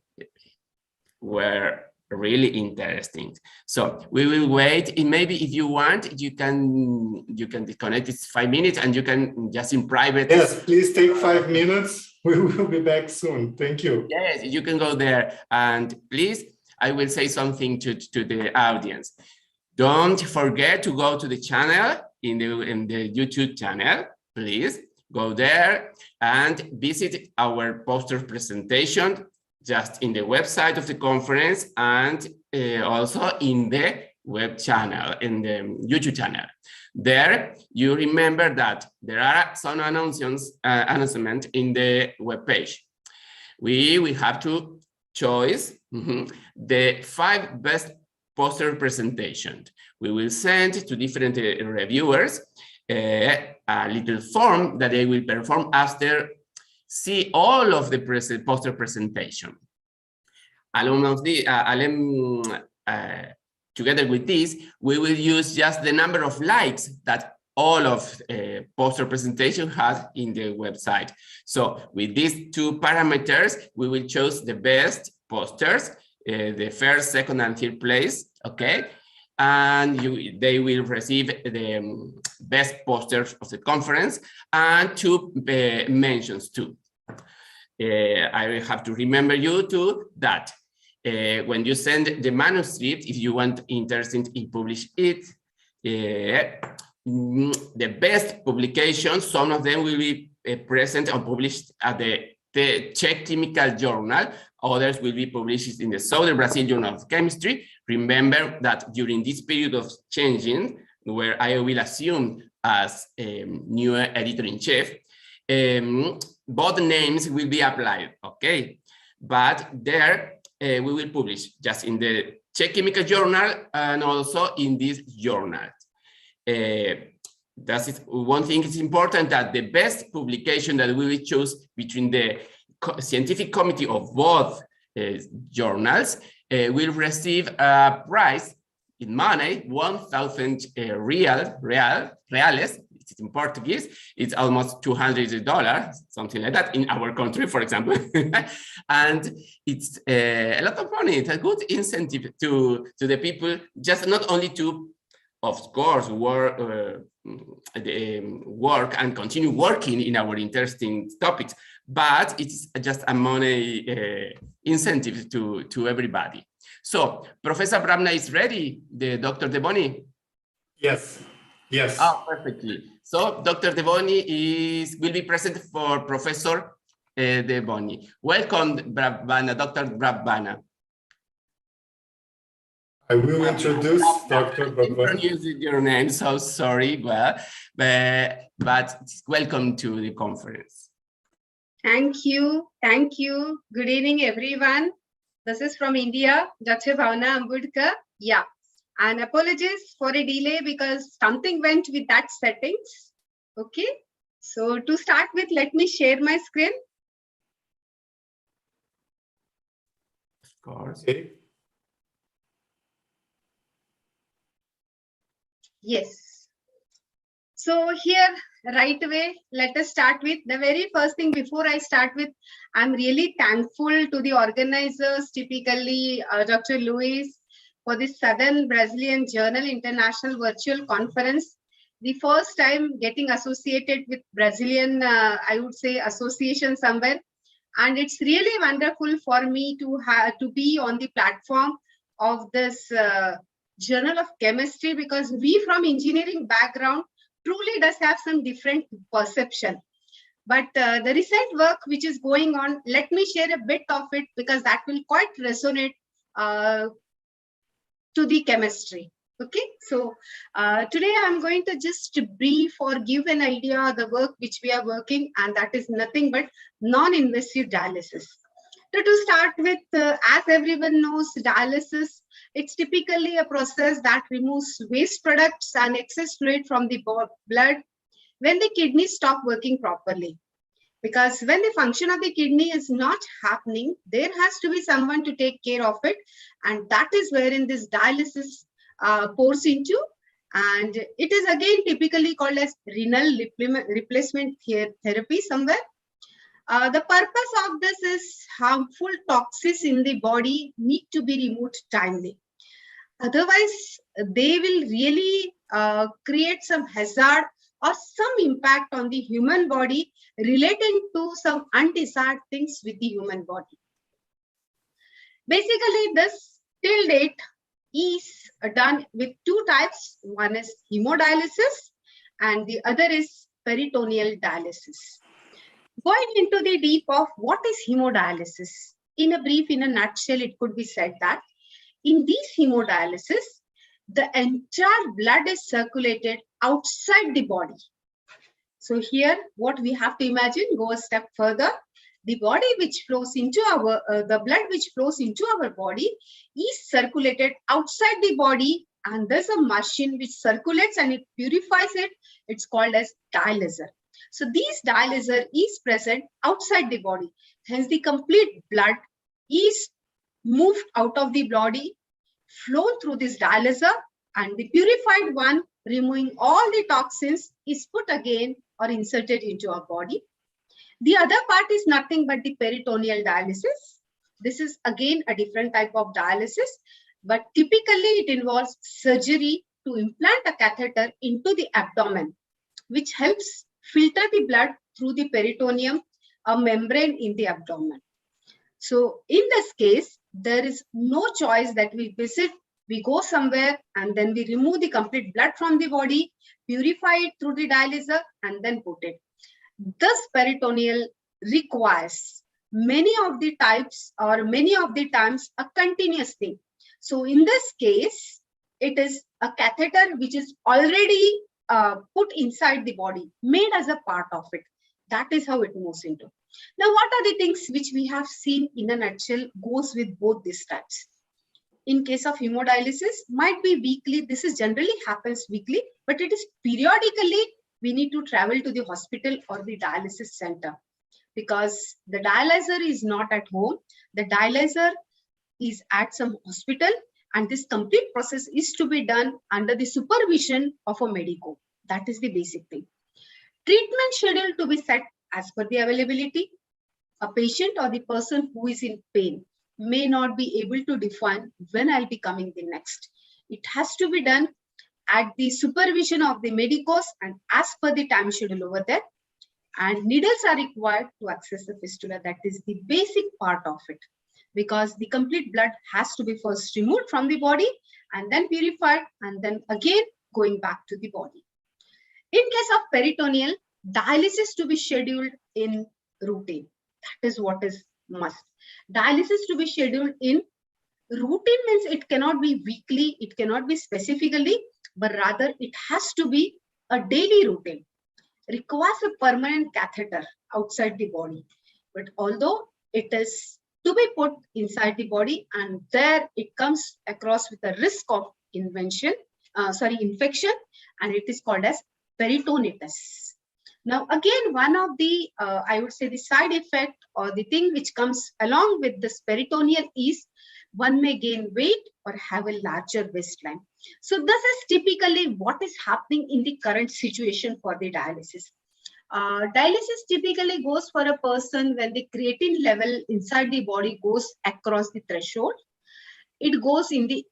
S1: were really interesting. So we will wait. And maybe if you want, you can disconnect. It's 5 minutes, and you can just in private.
S2: Yes, please take 5 minutes. We will be back soon. Thank you.
S1: Yes, you can go there, and please, I will say something to the audience. Don't forget to go to the channel in the YouTube channel. Please go there and visit our poster presentation just in the website of the conference, and also in the web channel, in the YouTube channel. There, you remember that there are some announcements in the web page. We will have to choose the 5 best poster presentations. We will send to different reviewers a little form that they will perform after see all of the poster presentation. Together with this, we will use just the number of likes that all of poster presentation has in the website. So with these 2 parameters, we will choose the best posters, the first, second, and third place, okay? And they will receive the best posters of the conference and 2 mentions too. I have to remember you too that when you send the manuscript, if you want interested in publish it, the best publications, some of them will be present or published at the Czech Chemical Journal. Others will be published in the Southern Brazil Journal of Chemistry. Remember that during this period of changing, where I will assume as a new editor-in-chief, both names will be applied, okay? But there we will publish just in the Czech Chemical Journal and also in this journal. That is one thing. It's important that the best publication that we will choose between the scientific committee of both journals will receive a prize in money, 1,000 reales. It's in Portuguese. It's almost $200, something like that in our country, for example. And it's a lot of money. It's a good incentive to the people, just not only to, of course, work and continue working in our interesting topics, but it's just a money incentive to everybody. So Professor Bhavna is ready, the Dr. De Boni?
S2: Yes, yes.
S1: Oh, perfectly. So Dr. De Boni will be present for Professor De Boni. Welcome, Bhavna, Dr. Bhavna.
S2: I will introduce Dr. Bhavna.
S1: I used your name, so sorry. Well, but welcome to the conference.
S3: Thank you. Thank you. Good evening, everyone. This is from India, Dr. Bhavna Ambudkarr. Yeah. And apologies for a delay because something went with that settings. Okay. So to start with, let me share my screen.
S1: Of course.
S2: Okay.
S3: Yes. So here, right away, let us start with the very first thing. Before I start with, I'm really thankful to the organizers, typically Dr. Luis, for this Southern Brazilian Journal International Virtual Conference. The first time getting associated with Brazilian, I would say, association somewhere. And it's really wonderful for me to be on the platform of this Journal of Chemistry, because we from engineering background truly does have some different perception. But the research work which is going on, let me share a bit of it because that will quite resonate to the chemistry. Okay, so today I'm going to just brief or give an idea of the work which we are working, and that is nothing but non-invasive dialysis. So to start with, as everyone knows, dialysis, it's typically a process that removes waste products and excess fluid from the blood when the kidneys stop working properly. Because when the function of the kidney is not happening, there has to be someone to take care of it. And that is wherein this dialysis pours into. And it is again typically called as renal replacement therapy somewhere. The purpose of this is harmful toxins in the body need to be removed timely. Otherwise, they will really create some hazard or some impact on the human body relating to some undesired things with the human body. Basically, this till date is done with two types. One is hemodialysis and the other is peritoneal dialysis. Going into the deep of what is hemodialysis, in a brief, in a nutshell, it could be said that in these hemodialysis, the entire blood is circulated outside the body. So here, what we have to imagine, go a step further. The body which flows into our, the blood which flows into our body is circulated outside the body, and there's a machine which circulates and it purifies it. It's called as dialyzer. So this dialyzer is present outside the body. Hence, the complete blood is moved out of the body, flown through this dialyzer, and the purified one, removing all the toxins, is put again or inserted into our body. The other part is nothing but the peritoneal dialysis. This is again a different type of dialysis, but typically it involves surgery to implant a catheter into the abdomen, which helps filter the blood through the peritoneum, a membrane in the abdomen. So in this case, there is no choice that we visit, we go somewhere and then we remove the complete blood from the body, purify it through the dialyzer and then put it. This peritoneal requires many of the types or many of the times a continuous thing. So in this case, it is a catheter which is already put inside the body, made as a part of it. That is how it moves into. Now, what are the things which we have seen in a nutshell goes with both these types? In case of hemodialysis, might be weekly. This is generally happens weekly, but it is periodically we need to travel to the hospital or the dialysis center because the dialyzer is not at home. The dialyzer is at some hospital, and this complete process is to be done under the supervision of a medico. That is the basic thing. Treatment schedule to be set as per the availability. A patient or the person who is in pain may not be able to define when I'll be coming the next. It has to be done at the supervision of the medicos and as per the time schedule over there. And needles are required to access the fistula. That is the basic part of it, because the complete blood has to be first removed from the body and then purified and then again going back to the body. In case of peritoneal, dialysis to be scheduled in routine. That is what is must. Dialysis to be scheduled in routine means it cannot be weekly, it cannot be specifically, but rather it has to be a daily routine. Requires a permanent catheter outside the body. But although it is to be put inside the body and there it comes across with a risk of infection, and it is called as peritonitis. Now, again, one of the, I would say the side effect or the thing which comes along with this peritoneal is one may gain weight or have a larger waistline. So this is typically what is happening in the current situation for the dialysis. Dialysis typically goes for a person when the creatine level inside the body goes across the threshold. It goes in the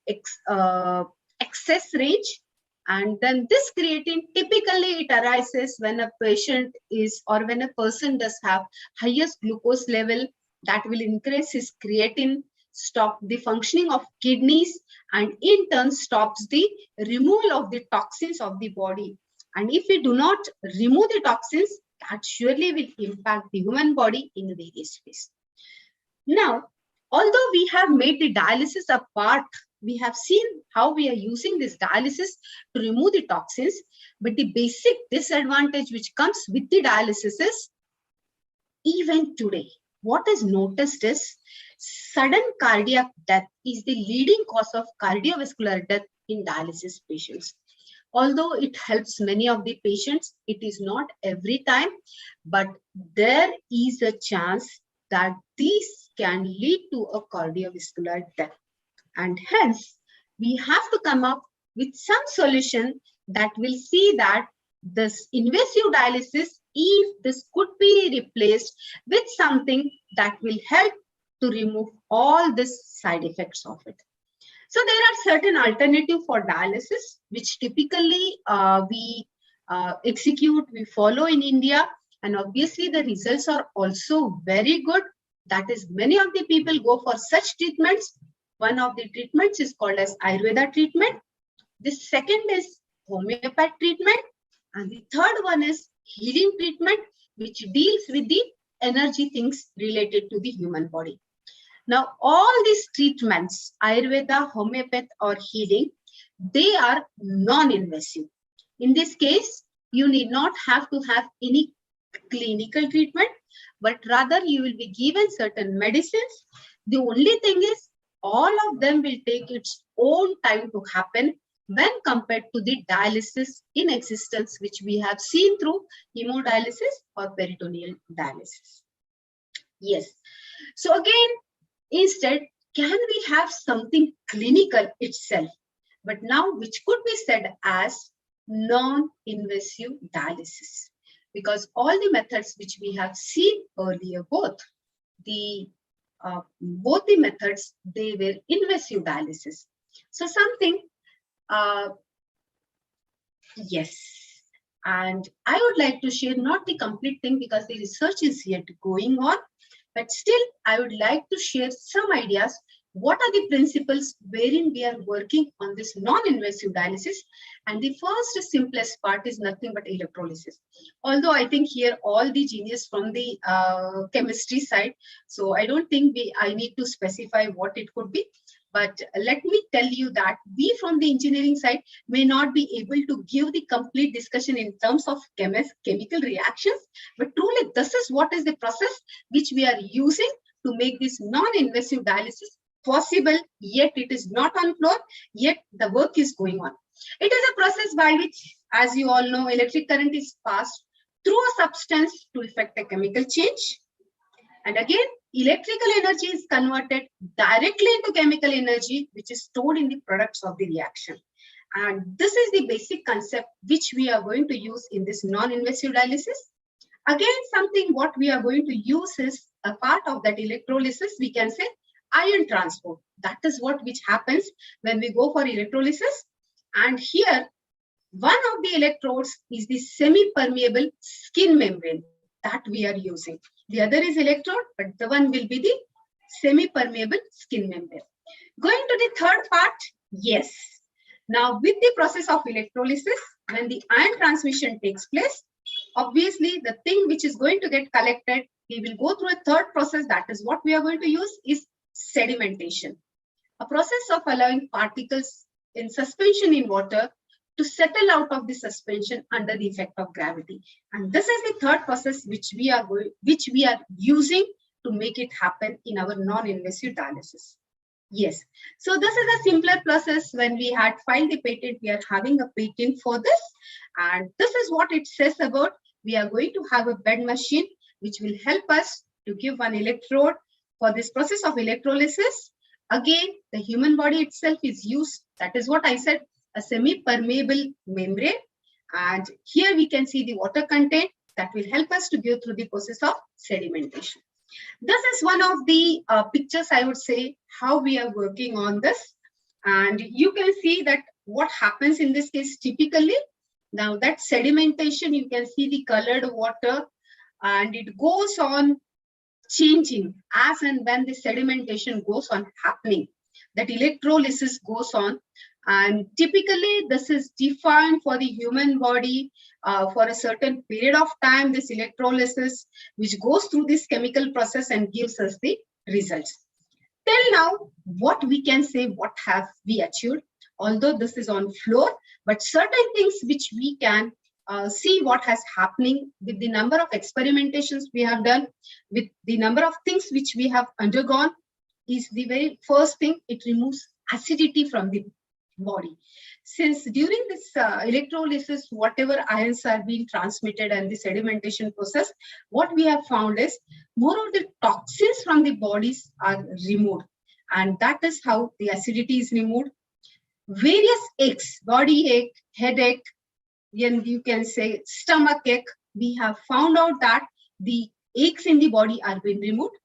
S3: excess range. And then this creatine, typically it arises when a patient is, or when a person does have highest glucose level, that will increase his creatine, stop the functioning of kidneys, and in turn stops the removal of the toxins of the body. And if we do not remove the toxins, that surely will impact the human body in various ways. Now, although we have made the dialysis a part, we have seen how we are using this dialysis to remove the toxins, but the basic disadvantage which comes with the dialysis is, even today, what is noticed is sudden cardiac death is the leading cause of cardiovascular death in dialysis patients. Although it helps many of the patients, it is not every time, but there is a chance that these can lead to a cardiovascular death. And hence, we have to come up with some solution that will see that this invasive dialysis if this could be replaced with something that will help to remove all these side effects of it. So there are certain alternatives for dialysis, which typically we execute, we follow in India. And obviously the results are also very good. That is, many of the people go for such treatments. One of the treatments is called as Ayurveda treatment. The second is homeopath treatment. And the third one is healing treatment, which deals with the energy things related to the human body. Now, all these treatments, Ayurveda, homeopath, or healing, they are non-invasive. In this case, you need not have to have any clinical treatment, but rather you will be given certain medicines. The only thing is, all of them will take its own time to happen when compared to the dialysis in existence, which we have seen through hemodialysis or peritoneal dialysis. Yes. So again, instead, can we have something clinical itself, but now which could be said as non-invasive dialysis? Because all the methods which we have seen earlier, both the methods, they were invasive dialysis. So something, yes. And I would like to share not the complete thing because the research is yet going on, but still I would like to share some ideas. What are the principles wherein we are working on this non-invasive dialysis? And the first simplest part is nothing but electrolysis. Although I think here all the genius from the chemistry side, so I don't think I need to specify what it could be. But let me tell you that we from the engineering side may not be able to give the complete discussion in terms of chemical reactions, but truly this is what is the process which we are using to make this non-invasive dialysis possible, yet it is not on floor, yet the work is going on. It is a process by which, as you all know, electric current is passed through a substance to effect a chemical change. And again, electrical energy is converted directly into chemical energy, which is stored in the products of the reaction. And this is the basic concept which we are going to use in this non-invasive dialysis. Again, something what we are going to use is a part of that electrolysis, we can say ion transport. That is which happens when we go for electrolysis. And here, one of the electrodes is the semi-permeable skin membrane that we are using. The other is electrode, but the one will be the semi-permeable skin membrane. Going to the third part, yes. Now, with the process of electrolysis, when the ion transmission takes place, obviously the thing which is going to get collected, we will go through a third process. That is what we are going to use is sedimentation, a process of allowing particles in suspension in water to settle out of the suspension under the effect of gravity. And this is the third process which we are using to make it happen in our non-invasive dialysis. Yes. So this is a simpler process. When we had filed the patent, we are having a patent for this. And this is what it says about, we are going to have a bed machine which will help us to give one electrode for this process of electrolysis. Again, the human body itself is used. That is what I said, a semi-permeable membrane. And here we can see the water content that will help us to go through the process of sedimentation. This is one of the pictures, I would say, how we are working on this. And you can see that what happens in this case typically. Now that sedimentation, you can see the colored water and it goes on changing as and when the sedimentation goes on happening. That electrolysis goes on. And typically, this is defined for the human body for a certain period of time, this electrolysis, which goes through this chemical process and gives us the results. Till now, what we can say, what have we achieved? Although this is on floor, but certain things which we can see what has happening with the number of experimentations we have done, with the number of things which we have undergone, is the very first thing, it removes acidity from the body. Since during this electrolysis, whatever ions are being transmitted and the sedimentation process, what we have found is more of the toxins from the bodies are removed. And that is how the acidity is removed. Various aches, body ache, headache, and you can say stomach ache, we have found out that the aches in the body are being removed.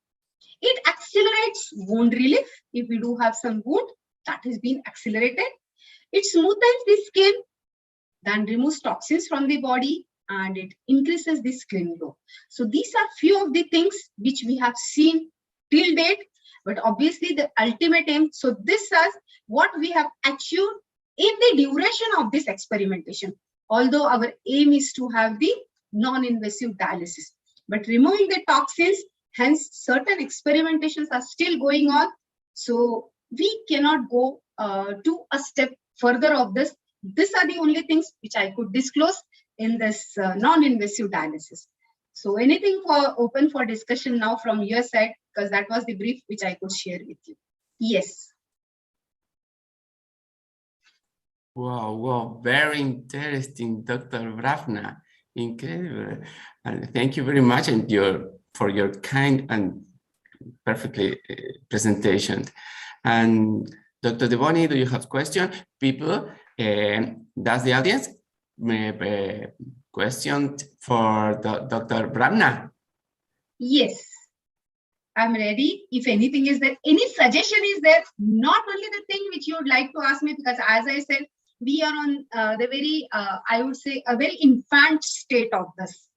S3: It accelerates wound relief. If we do have some wound, that has been accelerated. It smoothens the skin, then removes toxins from the body, and it increases the skin glow. So these are few of the things which we have seen till date, but obviously the ultimate aim. So this is what we have achieved in the duration of this experimentation. Although our aim is to have the non-invasive dialysis, but removing the toxins, hence certain experimentations are still going on. So we cannot go to a step further of this. These are the only things which I could disclose in this non-invasive dialysis. So anything open for discussion now from your side, because that was the brief which I could share with you. Yes.
S1: Wow, very interesting, Dr. Bhavna. Incredible. And thank you very much for your kind and perfectly presentation. And Dr. Boni, do you have questions? People, does the audience question for Dr. Bhavna?
S3: Yes, I'm ready. If anything is there, any suggestion is there, not only the thing which you would like to ask me, because as I said, we are on the very, I would say, a very infant state of this.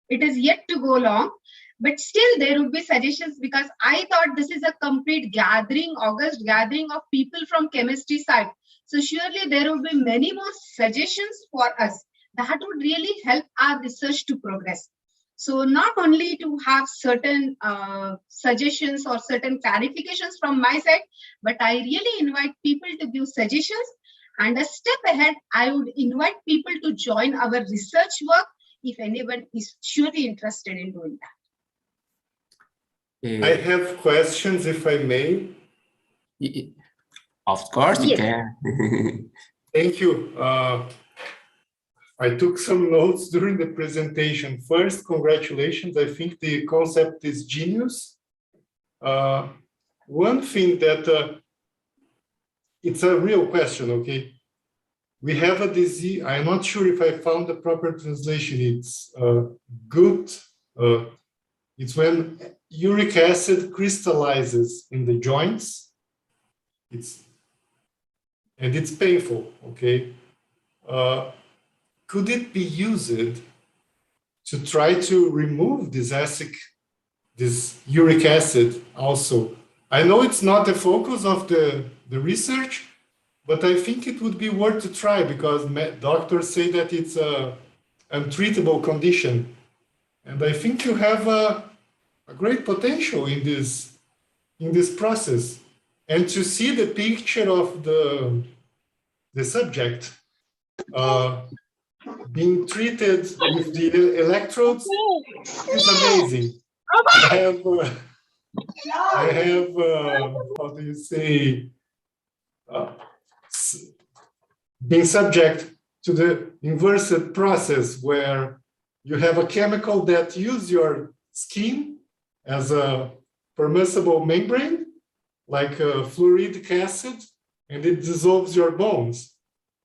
S3: It is yet to go long, but still there would be suggestions, because I thought this is a complete gathering, August gathering of people from chemistry side. So surely there would be many more suggestions for us that would really help our research to progress. So not only to have certain suggestions or certain clarifications from my side, but I really invite people to give suggestions. And a step ahead, I would invite people to join our research work if anyone is surely interested in doing that.
S2: I have questions, if I may.
S1: Of course, you
S3: Yes.
S1: can.
S2: Thank you. I took some notes during the presentation. First, congratulations. I think the concept is genius. One thing that it's a real question, okay? We have a disease. I'm not sure if I found the proper translation. It's gut. It's when uric acid crystallizes in the joints. It's painful, okay? Could it be used to try to remove this uric acid also? I know it's not the focus of the research, but I think it would be worth to try, because doctors say that it's a untreatable condition. And I think you have a great potential in this process. And to see the picture of the subject being treated with the electrodes is amazing. I have how do you say, being subject to the inverted process, where you have a chemical that uses your skin as a permissible membrane, like fluoric acid, and it dissolves your bones.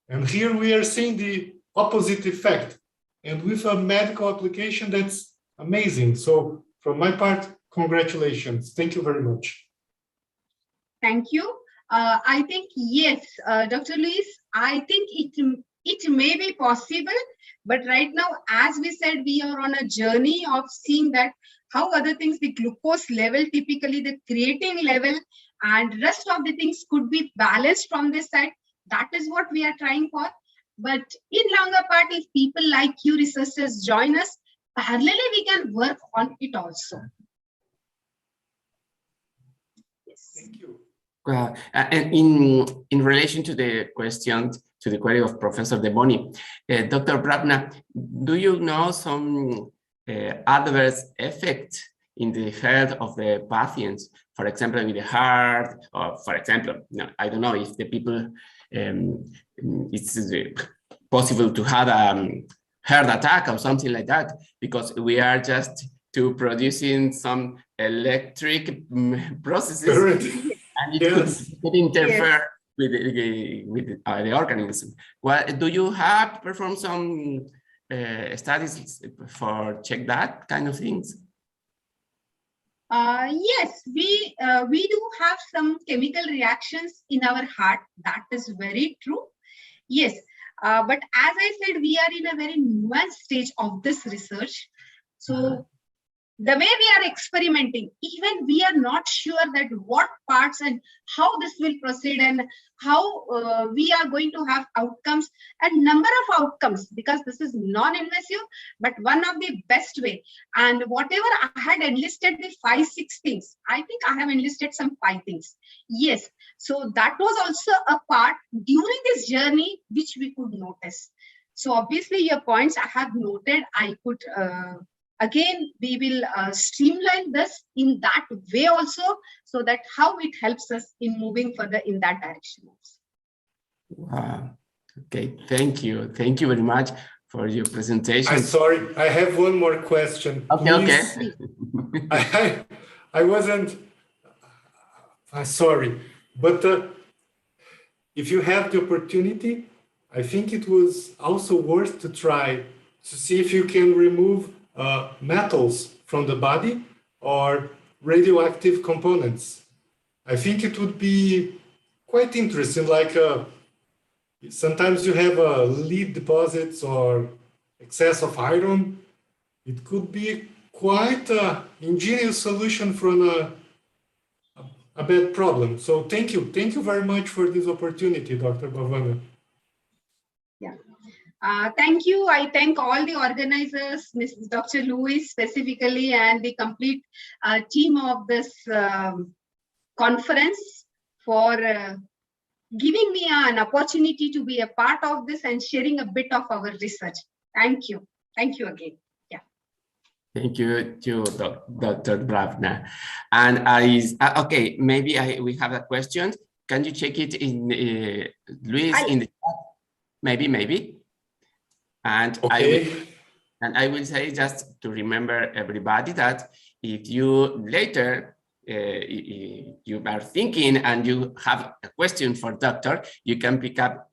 S2: And here we are seeing the opposite effect, and with a medical application that's amazing. So from my part, congratulations. Thank you very much.
S3: Thank you. I think, yes, Dr. Luis, I think it may be possible, but right now, as we said, we are on a journey of seeing that how other things, the glucose level, typically the creatine level, and rest of the things could be balanced from this side. That is what we are trying for. But in longer part, if people like you researchers join us, parallelly we can work on it also. Yes.
S2: Thank you.
S1: Well, and in relation to the question, to the query of Professor De Boni, Dr. Bhavna, do you know some adverse effect in the health of the patients, for example, with the heart, or for example, no, I don't know if the people, it's possible to have a heart attack or something like that, because we are just producing some electric processes. And it could interfere with the organism. Well, do you have performed some studies for check that kind of things?
S3: Yes, we do have some chemical reactions in our heart. That is very true. Yes, but as I said, we are in a very nuanced stage of this research. So the way we are experimenting, even we are not sure that what parts and how this will proceed and how we are going to have outcomes and number of outcomes, because this is non-invasive, but one of the best way. And whatever I had enlisted the 5-6 things, I think I have enlisted some 5 things. Yes, so that was also a part during this journey which we could notice. So obviously your points I have noted, I could again, we will streamline this in that way also, so that how it helps us in moving further in that direction also.
S1: Wow. Okay, thank you. Thank you very much for your presentation.
S2: I'm sorry, I have one more question.
S1: Okay,
S2: Please.
S1: okay.
S2: I wasn't, sorry, but if you have the opportunity, I think it was also worth to try to see if you can remove metals from the body or radioactive components. I think it would be quite interesting, like sometimes you have lead deposits or excess of iron. It could be quite an ingenious solution from a bad problem. So thank you very much for this opportunity, Dr. Bhavna.
S3: Yeah. Thank you. I thank all the organizers, Mrs. Dr. Lewis specifically, and the complete team of this conference for giving me an opportunity to be a part of this and sharing a bit of our research. Thank you. Thank you again. Yeah.
S1: Thank you to Dr. Bhavna. And okay, maybe we have a question. Can you check it in Luis in the chat? Maybe. And
S2: okay.
S1: I will say, just to remember everybody, that if you later you are thinking and you have a question for doctor, you can pick up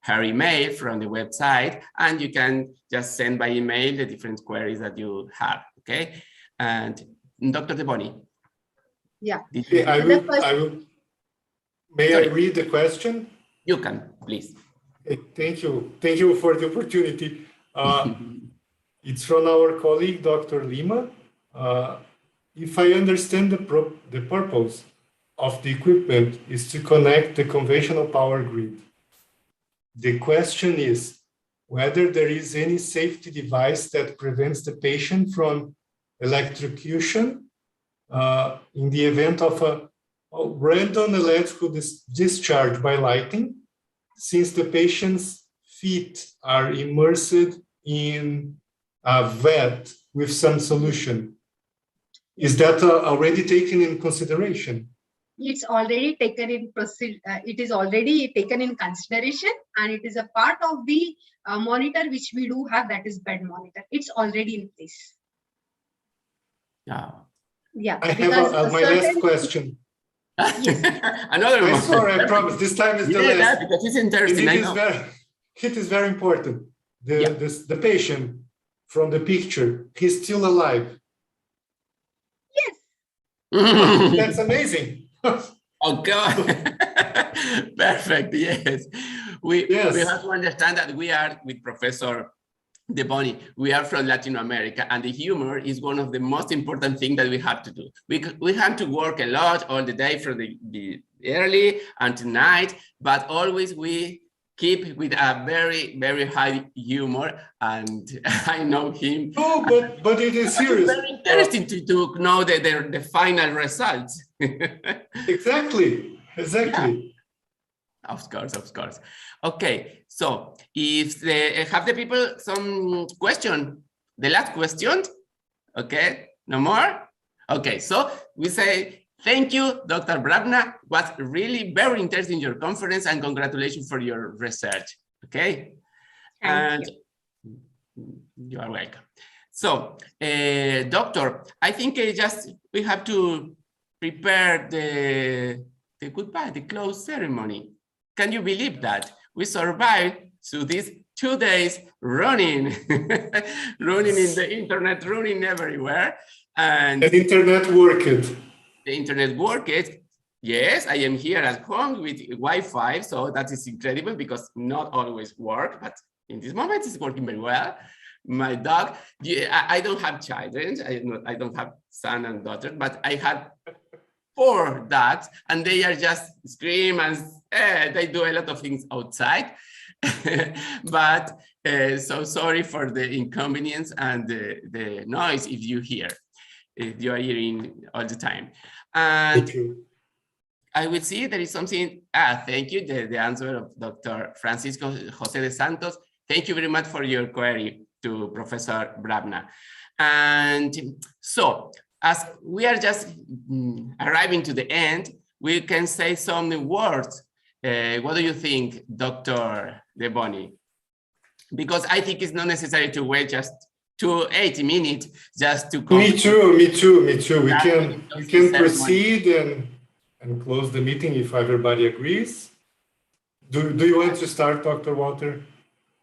S1: her email from the website and you can just send by email the different queries that you have. Okay, and Dr. De Boni.
S3: Yeah.
S2: I will. May I read the question?
S1: You can, please.
S2: Thank you for the opportunity. It's from our colleague, Dr. Lima. If I understand the purpose of the equipment is to connect the conventional power grid, the question is whether there is any safety device that prevents the patient from electrocution in the event of a random electrical discharge by lighting, since the patient's feet are immersed in a vat with some solution. Is that already taken in consideration?
S3: It's already taken in it is already taken in consideration, and it is a part of the monitor which we do have, that is bed monitor. It's already in place. Yeah.
S2: I have my last question.
S3: Yes.
S1: Another one.
S2: I'm sorry, I promise. This time is the last.
S1: Because it's interesting.
S2: It is very important. The patient from the picture, he's still alive.
S3: Yes.
S2: That's amazing.
S1: Oh God. Perfect. Yes. We have to understand that we are with Professor De Boni. We are from Latin America, and the humor is one of the most important things that we have to do. We have to work a lot all the day from the early until night, but always we keep with a very, very high humor, and I know him.
S2: No, but it is serious.
S1: It's very interesting to know the final results.
S2: Exactly.
S1: Yeah. Of course. Okay, so if have the people some question, the last question, okay, no more? Okay, so we say, thank you, Dr. Bhavna. Was really very interesting your conference, and congratulations for your research, okay?
S3: Thank you.
S1: You are welcome. So, doctor, I think we have to prepare the goodbye, the close ceremony. Can you believe that we survived to this 2 days running, running in the internet, running everywhere. And
S2: the internet worked.
S1: The internet worked. Yes, I am here at home with Wi-Fi, so that is incredible because not always work, but in this moment it's working very well. My dog, I don't have children, I don't have son and daughter, but I had 4 dogs, and they are just scream and they do a lot of things outside. But so sorry for the inconvenience and the noise if you hear. You are hearing all the time. And I will see there is something. Thank you. The answer of Dr. Francisco Jose de Santos. Thank you very much for your query to Professor Bhavna. And so, as we are just arriving to the end, we can say some words. What do you think, Dr. De Boni? Because I think it's not necessary to wait just 80 minutes just to come.
S2: Me too. We can proceed and close the meeting if everybody agrees. Do you want to start, Dr. Walter?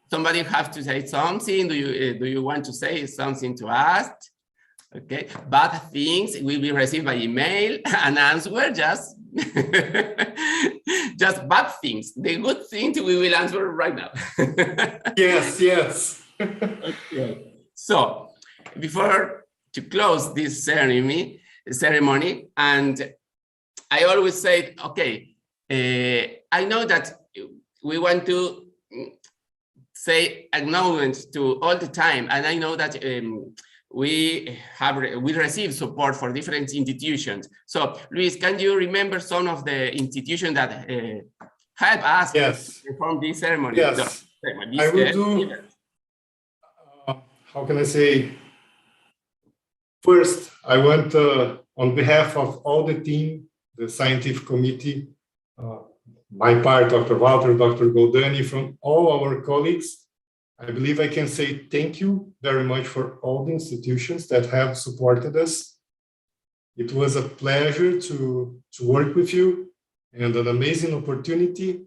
S1: Somebody have to say something. Do you want to say something to us? Okay. Bad things will be received by email and answer just just bad things. The good things we will answer right now.
S2: Yes.
S1: Okay. So before to close this ceremony, and I always say, okay, I know that we want to say acknowledgments to all the time, and I know that we receive support for different institutions. So, Luis, can you remember some of the institutions that help us perform this ceremony?
S2: Yes, I will do. How can I say? First, I want, on behalf of all the team, the scientific committee, my part, Dr. Walter, Dr. Goldani, from all our colleagues, I believe I can say thank you very much for all the institutions that have supported us. It was a pleasure to work with you and an amazing opportunity.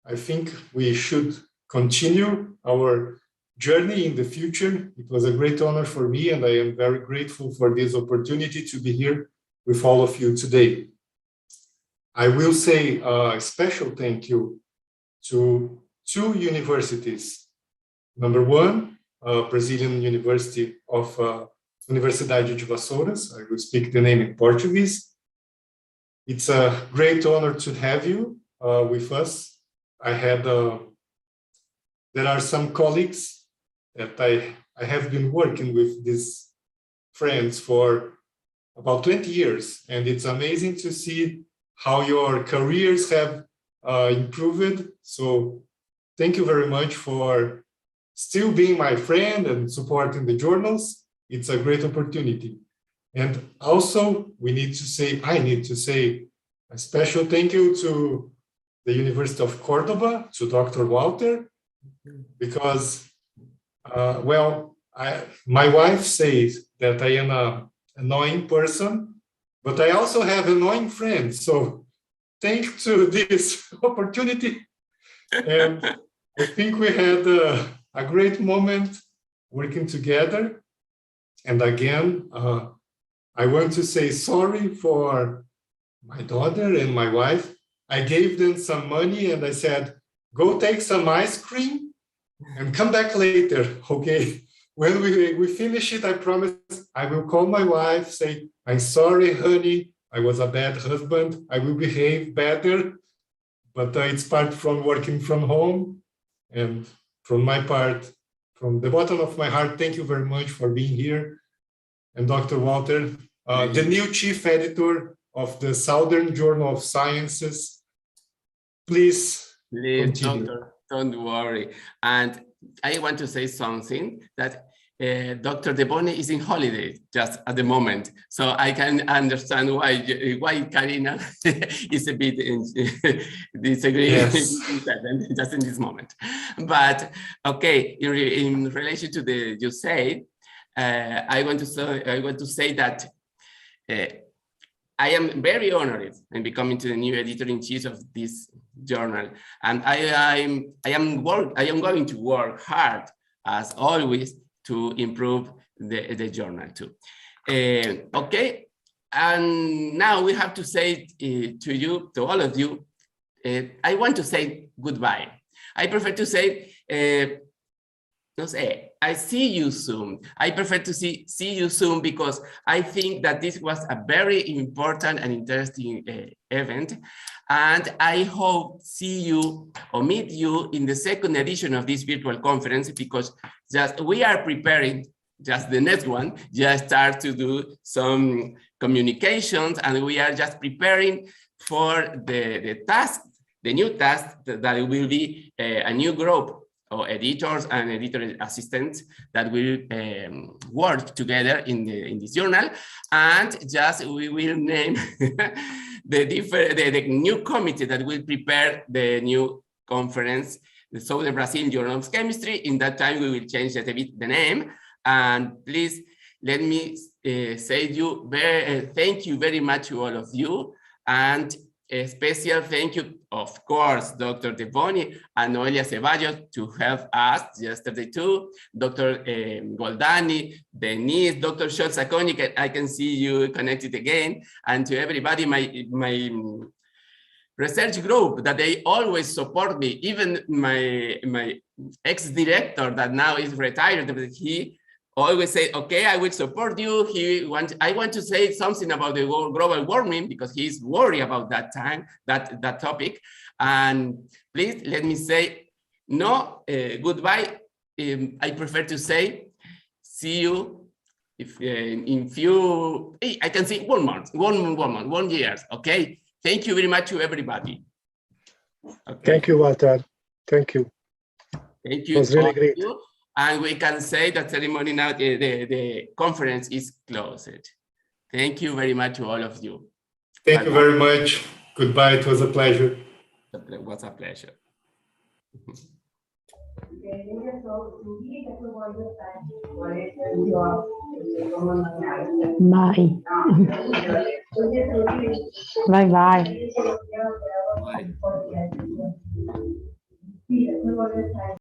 S2: I think we should continue our journey in the future. It was a great honor for me, and I am very grateful for this opportunity to be here with all of you today. I will say a special thank you to 2 universities. Number 1, Brazilian University of Universidade de Vassouras. I will speak the name in Portuguese. It's a great honor to have you with us. There are some colleagues that I have been working with these friends for about 20 years, and it's amazing to see how your careers have improved. So thank you very much for still being my friend and supporting the journals. It's a great opportunity. And also I need to say a special thank you to the University of Cordoba, to Dr. Walter, because, my wife says that I am an annoying person, but I also have annoying friends. So thanks to this opportunity. And I think we had a great moment working together. And again, I want to say sorry for my daughter and my wife. I gave them some money and I said, go take some ice cream and come back later, okay? When we finish it, I promise I will call my wife, say, I'm sorry, honey, I was a bad husband, I will behave better, but it's part from working from home. And from my part, from the bottom of my heart, thank you very much for being here. And Dr. Walter, the new chief editor of the Southern Journal of Sciences, please continue.
S1: Doctor, don't worry. And I want to say something that Dr. De Boni is in holiday just at the moment, so I can understand why Karina is a bit disagreeing just in this moment. But okay, in relation to the you said, I want to say that I am very honored in becoming to the new editor-in-chief of this journal, and I am going to work hard as always to improve the journal too. Okay, and now we have to say to all of you, I want to say goodbye. I prefer to say, no sé, I see you soon. I prefer to see you soon because I think that this was a very important and interesting event. And I hope see you or meet you in the second edition of this virtual conference, because just we are preparing just the next one, just start to do some communications, and we are just preparing for the task, the new task that will be a new group or editors and editor assistants that will work together in this journal, and just we will name the new committee that will prepare the new conference, the Southern Brazil Journal of Chemistry. In that time, we will change a bit the name. And please let me say thank you very much to all of you, and a special thank you, of course, Dr. De Boni and Noelia Ceballos to help us yesterday too, Dr. Goldani, Denise, Dr. Scholz-Sakonik, I can see you connected again, and to everybody, my research group, that they always support me, even my ex-director that now is retired, but he always say, okay, I will support you. I want to say something about the global warming because he's worried about that topic. And please let me say, goodbye. I prefer to say, see you if in few, I can say 1 month, 1 year, okay? Thank you very much to everybody. Okay.
S4: Thank you, Walter. Thank you.
S1: Thank you.
S4: It was really great.
S1: And we can say that ceremony now, the conference is closed. Thank you very much to all of you.
S2: Thank you very much. Goodbye. It was a pleasure.
S1: It was a pleasure.
S5: Bye. Bye.
S1: Bye.